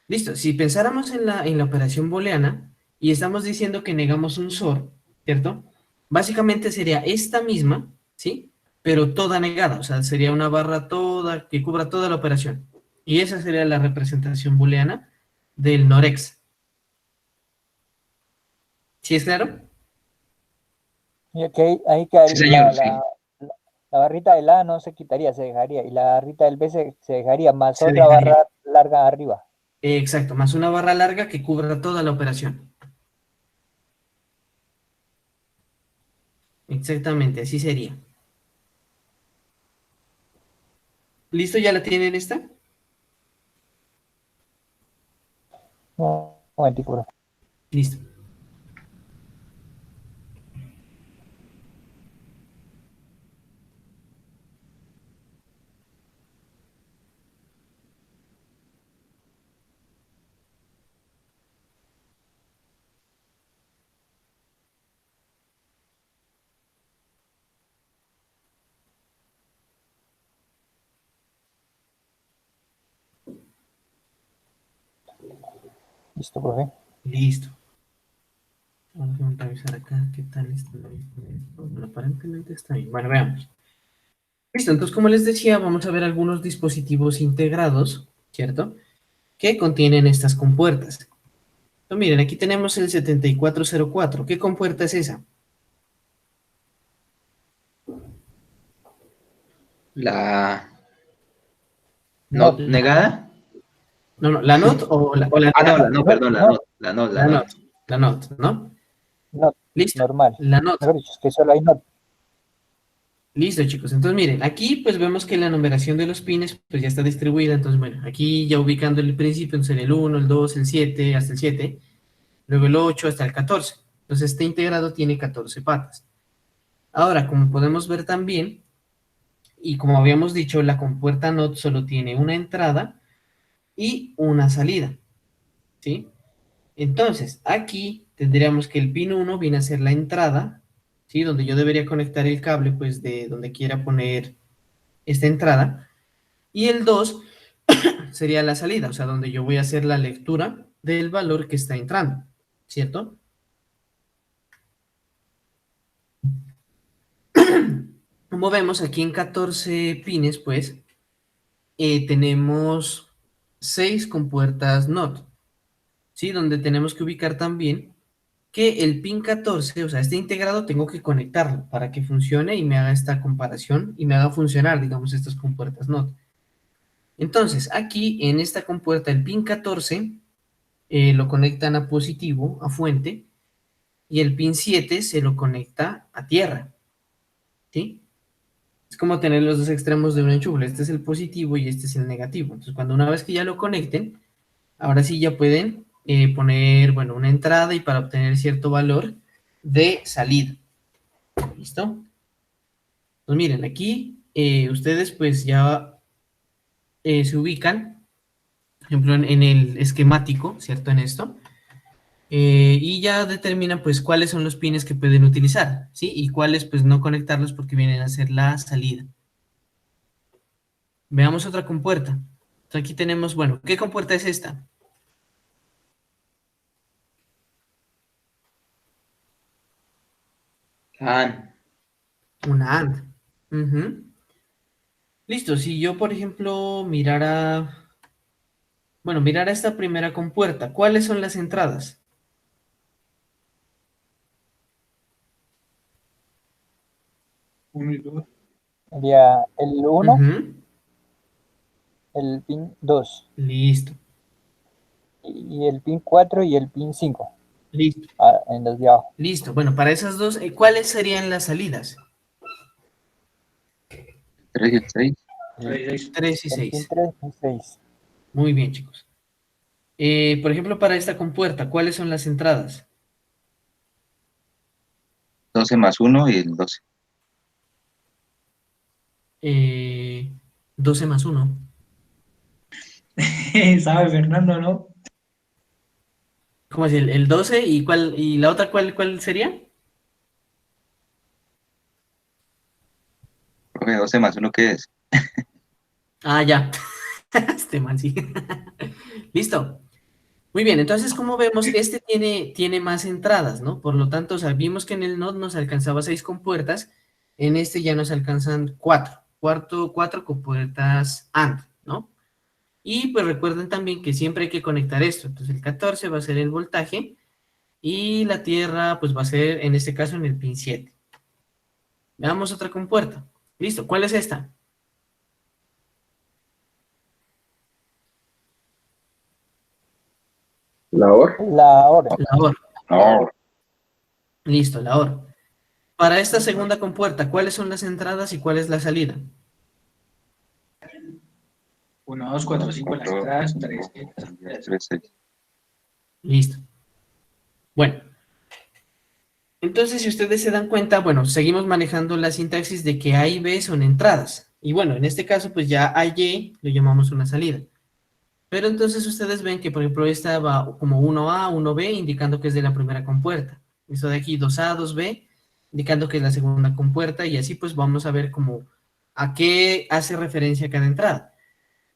listo. Si pensáramos en la operación booleana y estamos diciendo que negamos un SOR, ¿cierto? Básicamente sería esta misma, ¿sí? Pero toda negada, o sea, sería una barra toda que cubra toda la operación. Y esa sería la representación booleana del Norex. ¿Sí es claro? Y ahí Sí, quedaría, señor, sí. la barrita del A no se quitaría, se dejaría. Y la barrita del B se dejaría, más Se otra dejaría. barra larga arriba. Exacto, más una barra larga que cubra toda la operación. Exactamente, así sería. ¿Listo? ¿Ya la tienen esta? Un momentico, profe. Listo. Listo, profe. Listo. Vamos a revisar acá qué tal está. Bueno, aparentemente está bien. Bueno, veamos. Listo, entonces como les decía, vamos a ver algunos dispositivos integrados, ¿cierto? Que contienen estas compuertas. Entonces, miren, aquí tenemos el 7404. ¿Qué compuerta es esa? La Not, not negada. No, no, ¿la NOT o la Ah, no, la negada? no, not, perdón, la not, not, la not, la La not. NOT, la NOT, ¿no? not, Listo, normal. la NOT. Mejor dicho, es que solo hay not. Listo, chicos. Entonces, miren, aquí pues vemos que la numeración de los pines pues ya está distribuida. Entonces, bueno, aquí ya ubicando el principio, entonces el 1, el 2, el 7, hasta el 7, luego el 8 hasta el 14. Entonces, este integrado tiene 14 patas. Ahora, como podemos ver también, y como habíamos dicho, la compuerta NOT solo tiene una entrada y una salida, ¿sí? Entonces, aquí tendríamos que el pin 1 viene a ser la entrada, ¿sí? Donde yo debería conectar el cable, pues, de donde quiera poner esta entrada. Y el 2 sería la salida, o sea, donde yo voy a hacer la lectura del valor que está entrando, ¿cierto? Como vemos aquí en 14 pines, pues, tenemos 6 compuertas NOT, ¿sí? Donde tenemos que ubicar también que el pin 14, o sea, este integrado tengo que conectarlo para que funcione y me haga esta comparación y me haga funcionar, digamos, estas compuertas NOT. Entonces, aquí en esta compuerta, el pin 14 lo conectan a positivo, a fuente, y el pin 7 se lo conecta a tierra, ¿sí? Es como tener los dos extremos de un enchufe. Este es el positivo y este es el negativo. Entonces, cuando una vez que ya lo conecten, ahora sí ya pueden poner, bueno, una entrada y para obtener cierto valor de salida. ¿Listo? Pues miren, aquí ustedes pues ya se ubican, por ejemplo, en el esquemático, ¿cierto? En esto. Y ya determinan pues cuáles son los pines que pueden utilizar, ¿sí? Y cuáles pues no conectarlos porque vienen a ser la salida. Veamos otra compuerta. Entonces aquí tenemos, bueno, ¿qué compuerta es esta? Ah, Una AND. Ujú. Listo, si yo por ejemplo mirara, bueno, mirar a esta primera compuerta. ¿Cuáles son las entradas? Uno y dos. Sería el 1, Ujú, el pin 2, listo, y el pin 4 y el pin 5, listo, en los de abajo. listo. Bueno, para esas dos, ¿cuáles serían las salidas? 3 y el 6. El, 3 y el pin 6. 3 y 6. Muy bien, chicos. Por ejemplo, para esta compuerta, ¿cuáles son las entradas? 12 más 1 y el 12. 12 más 1. Sabe Fernando, ¿no? ¿Cómo es el 12? ¿Y la otra cuál sería? Profe, 12 más 1, ¿qué es? Ah, ya. Este man, sí. Listo. Muy bien, entonces como vemos, este tiene más entradas, ¿no? Por lo tanto, o sea, vimos que en el NOT nos alcanzaba 6 compuertas, en este ya nos alcanzan 4, cuatro compuertas AND, ¿no? Y pues recuerden también que siempre hay que conectar esto, entonces el 14 va a ser el voltaje y la tierra pues va a ser en este caso en el pin 7. Veamos otra compuerta. Listo, ¿cuál es esta? La OR. La hora. La OR. No, Listo, la OR. Para esta segunda compuerta, ¿cuáles son las entradas y cuál es la salida? 1, 2, 4, 5 las 4, entradas, 5, 3. 3, 6. Listo. Bueno, entonces si ustedes se dan cuenta, bueno, seguimos manejando la sintaxis de que A y B son entradas. Y bueno, en este caso, pues ya A y Y lo llamamos una salida. Pero entonces ustedes ven que, por ejemplo, esta va como 1A, 1B, indicando que es de la primera compuerta. Esto de aquí, 2A, 2B, indicando que es la segunda compuerta. Y así pues vamos a ver como a qué hace referencia cada entrada.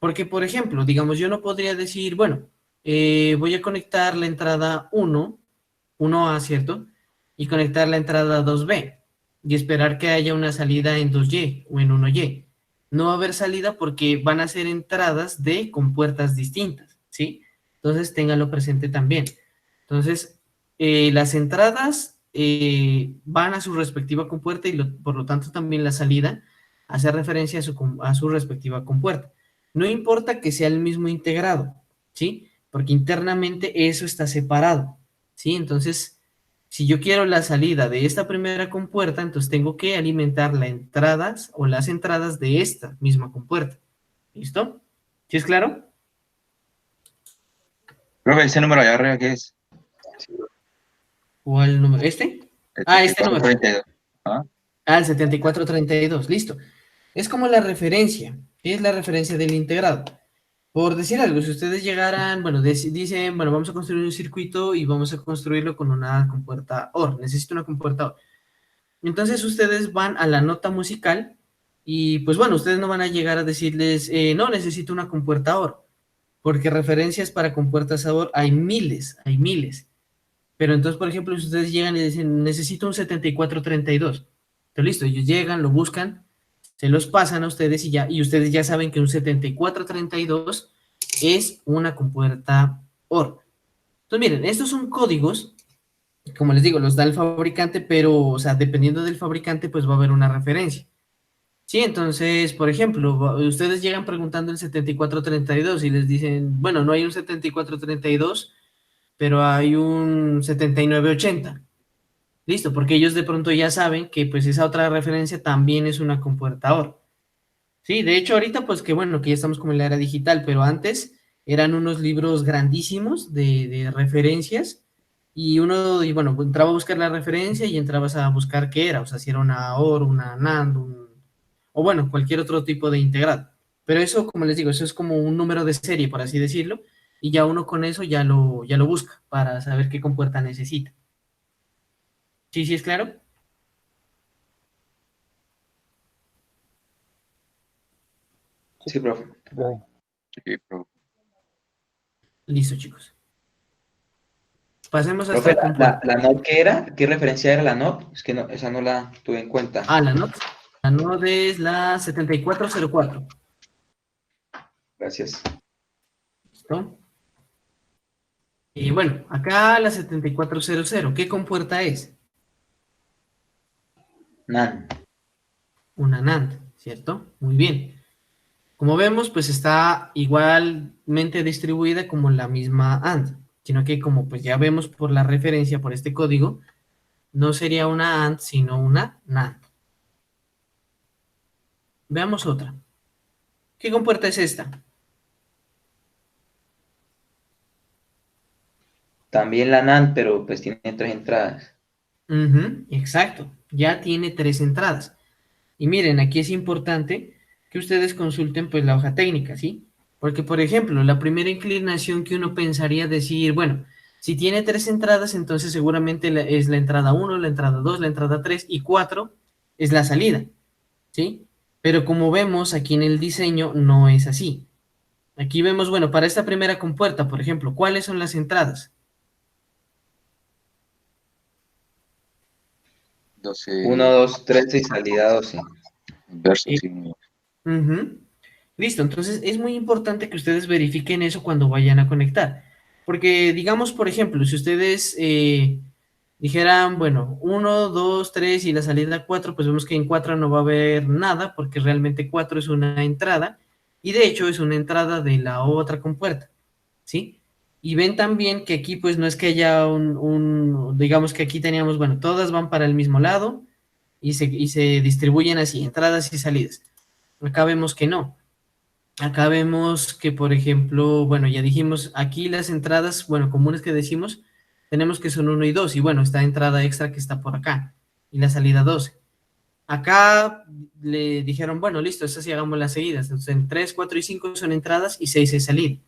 Porque, por ejemplo, digamos, yo no podría decir, bueno, voy a conectar la entrada 1A, ¿cierto? Y conectar la entrada 2B y esperar que haya una salida en 2Y o en 1Y. No va a haber salida porque van a ser entradas de compuertas distintas, ¿sí? Entonces, ténganlo presente también. Entonces, las entradas van a su respectiva compuerta y por lo tanto también la salida hace referencia a su respectiva compuerta. No importa que sea el mismo integrado, ¿sí? Porque internamente eso está separado, ¿sí? Entonces, si yo quiero la salida de esta primera compuerta, entonces tengo que alimentar las entradas o las entradas de esta misma compuerta. ¿Listo? ¿Sí es claro? Profe, ese número allá arriba, ¿qué es? ¿Cuál número? ¿Este? El Ah, este número. 3432. ¿Ah? Ah, el 7432, listo. Es como la referencia. ¿Qué es la referencia del integrado? Por decir algo, si ustedes llegaran, bueno, dicen, bueno, vamos a construir un circuito y vamos a construirlo con una compuerta OR. Necesito una compuerta OR. Entonces ustedes van a la nota musical y pues bueno, ustedes no van a llegar a decirles, no, necesito una compuerta OR, porque referencias para compuertas OR hay miles, hay miles. Pero entonces, por ejemplo, si ustedes llegan y dicen, necesito un 7432, entonces listo, ellos llegan, lo buscan, se los pasan a ustedes y ustedes ya saben que un 7432 es una compuerta OR. Entonces miren, estos son códigos, como les digo, los da el fabricante, pero, o sea, dependiendo del fabricante, pues va a haber una referencia. Sí, entonces, por ejemplo, ustedes llegan preguntando el 7432 y les dicen, bueno, no hay un 7432, pero hay un 7980. Listo, porque ellos de pronto ya saben que pues esa otra referencia también es una compuerta OR. Sí, de hecho ahorita pues que bueno, que ya estamos como en la era digital, pero antes eran unos libros grandísimos de referencias y uno, y bueno, entraba a buscar la referencia y entrabas a buscar qué era, o sea, si era una OR, una NAND, o bueno, cualquier otro tipo de integrado. Pero eso, como les digo, eso es como un número de serie, por así decirlo, y ya uno con eso ya lo busca para saber qué compuerta necesita. ¿Sí, sí es claro? Sí, profe. Bien. Sí, profe. Listo, chicos. Pasemos hasta Profe, la compuerta. la NOT, ¿qué era? ¿Qué referencia era la NOT? Es que no, esa no la tuve en cuenta. Ah, la NOT. La NOT es la 7404. Gracias. ¿Listo? Y bueno, acá la 7400, ¿qué compuerta es? NAND. Una NAND, ¿cierto? Muy bien. Como vemos, pues está igualmente distribuida como la misma AND, sino que como pues ya vemos por la referencia, por este código, no sería una AND, sino una NAND. Veamos otra. ¿Qué compuerta es esta? También la NAND, pero pues tiene 3 entradas. Ujú, exacto, ya tiene 3 entradas. Y miren, aquí es importante que ustedes consulten pues la hoja técnica, ¿sí? Porque, por ejemplo, la primera inclinación que uno pensaría decir, bueno, si tiene 3 entradas, entonces seguramente es la entrada uno, la entrada 2, la entrada 3 y 4 es la salida, ¿sí? Pero como vemos aquí en el diseño, no es así. Aquí vemos, bueno, para esta primera compuerta, por ejemplo, ¿cuáles son las entradas? 1, 12 2, 13 y salida 12. versos, Eh, sí. Ujú. Listo, entonces es muy importante que ustedes verifiquen eso cuando vayan a conectar. Porque digamos, por ejemplo, si ustedes dijeran, bueno, uno, 2, 3 y la salida 4, pues vemos que en 4 no va a haber nada porque realmente 4 es una entrada y de hecho es una entrada de la otra compuerta, ¿sí? Y ven también que aquí pues no es que haya digamos que aquí teníamos, bueno, todas van para el mismo lado y se distribuyen así, entradas y salidas. Acá vemos que no. Acá vemos que, por ejemplo, bueno, ya dijimos, aquí las entradas, bueno, comunes que decimos, tenemos que son uno y 2 y bueno, esta entrada extra que está por acá, y la salida 12. Acá le dijeron, bueno, listo, estas sí hagamos las seguidas. Entonces, en 3 4 y 5 son entradas y 6 es salida.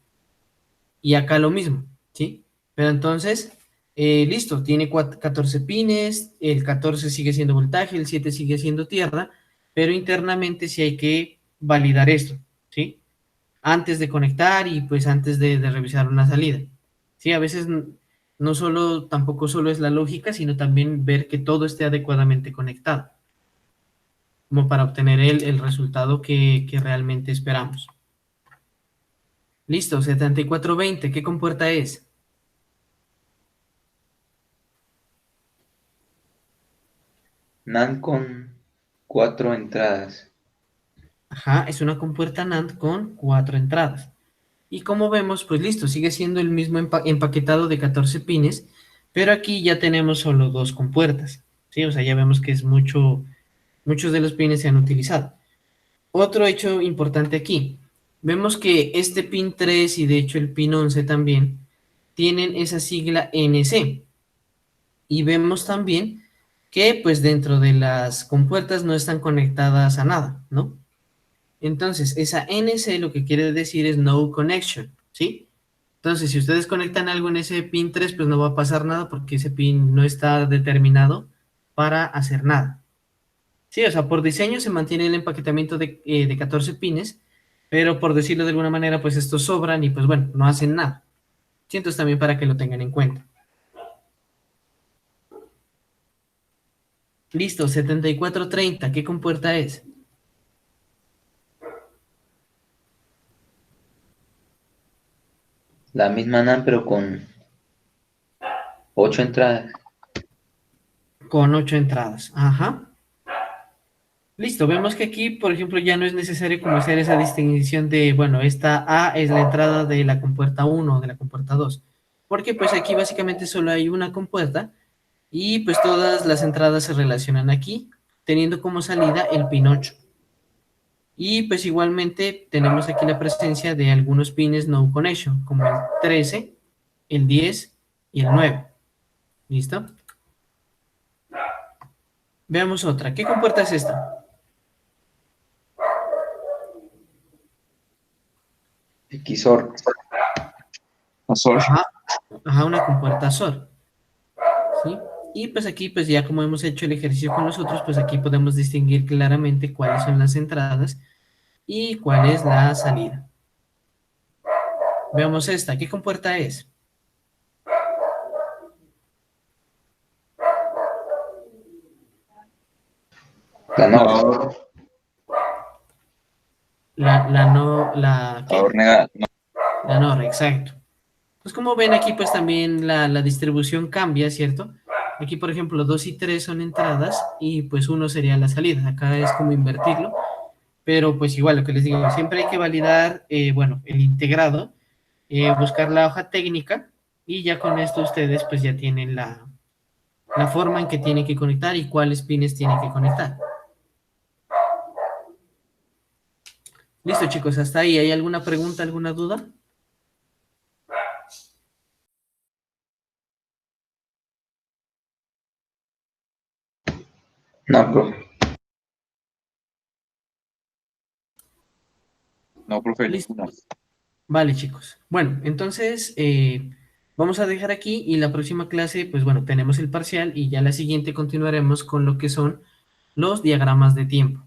Y acá lo mismo, ¿sí? Pero entonces, listo, tiene 14 pines, el 14 sigue siendo voltaje, el 7 sigue siendo tierra, pero internamente sí hay que validar esto, ¿sí? Antes de conectar y pues antes de revisar una salida. Sí, a veces no solo, tampoco solo es la lógica, sino también ver que todo esté adecuadamente conectado, como para obtener el resultado que realmente esperamos. Listo, 7420, ¿qué compuerta es? NAND con 4 entradas. Ajá, es una compuerta NAND con 4 entradas. Y como vemos, pues listo, sigue siendo el mismo empaquetado de 14 pines, pero aquí ya tenemos solo 2 compuertas. Sí, o sea, ya vemos que es muchos de los pines se han utilizado. Otro hecho importante aquí, vemos que este pin 3 y de hecho el pin 11 también tienen esa sigla NC. Y vemos también que pues dentro de las compuertas no están conectadas a nada, ¿no? Entonces, esa NC lo que quiere decir es no connection, ¿sí? Entonces, si ustedes conectan algo en ese pin 3, pues no va a pasar nada porque ese pin no está determinado para hacer nada. Sí, o sea, por diseño se mantiene el empaquetamiento de 14 pines, pero por decirlo de alguna manera, pues estos sobran y pues bueno, no hacen nada. Sí, entonces también para que lo tengan en cuenta. Listo, 7430, ¿qué compuerta es? La misma NAND, pero con 8 entradas. Con 8 entradas. Ajá. Listo, vemos que aquí, por ejemplo, ya no es necesario como hacer esa distinción de, bueno, esta A es la entrada de la compuerta 1 o de la compuerta 2, porque pues aquí básicamente solo hay una compuerta y pues todas las entradas se relacionan aquí, teniendo como salida el pin 8. Y pues igualmente tenemos aquí la presencia de algunos pines no connection, como el 13, el 10 y el 9. ¿Listo? Veamos otra. ¿Qué compuerta es esta? XOR. Pasó. Ajá, ajá, una compuerta SOR. ¿Sí? Y pues aquí, pues ya como hemos hecho el ejercicio con nosotros, pues aquí podemos distinguir claramente cuáles son las entradas y cuál es la salida. Veamos esta. ¿Qué compuerta es? La NOR. No, La no, la, ¿qué? ahora nega, no. La NOR, exacto. Pues como ven aquí, pues también la distribución cambia, ¿cierto? Aquí, por ejemplo, 2 y 3 son entradas y pues 1 sería la salida. Acá es como invertirlo, pero pues igual lo que les digo, siempre hay que validar, bueno, el integrado, buscar la hoja técnica y ya con esto ustedes pues ya tienen la forma en que tienen que conectar y cuáles pines tienen que conectar. Listo, chicos, hasta ahí. ¿Hay alguna pregunta, alguna duda? No, profe. No, profe, Listo. ninguna. Vale, chicos. Bueno, entonces vamos a dejar aquí y la próxima clase, pues bueno, tenemos el parcial y ya la siguiente continuaremos con lo que son los diagramas de tiempo.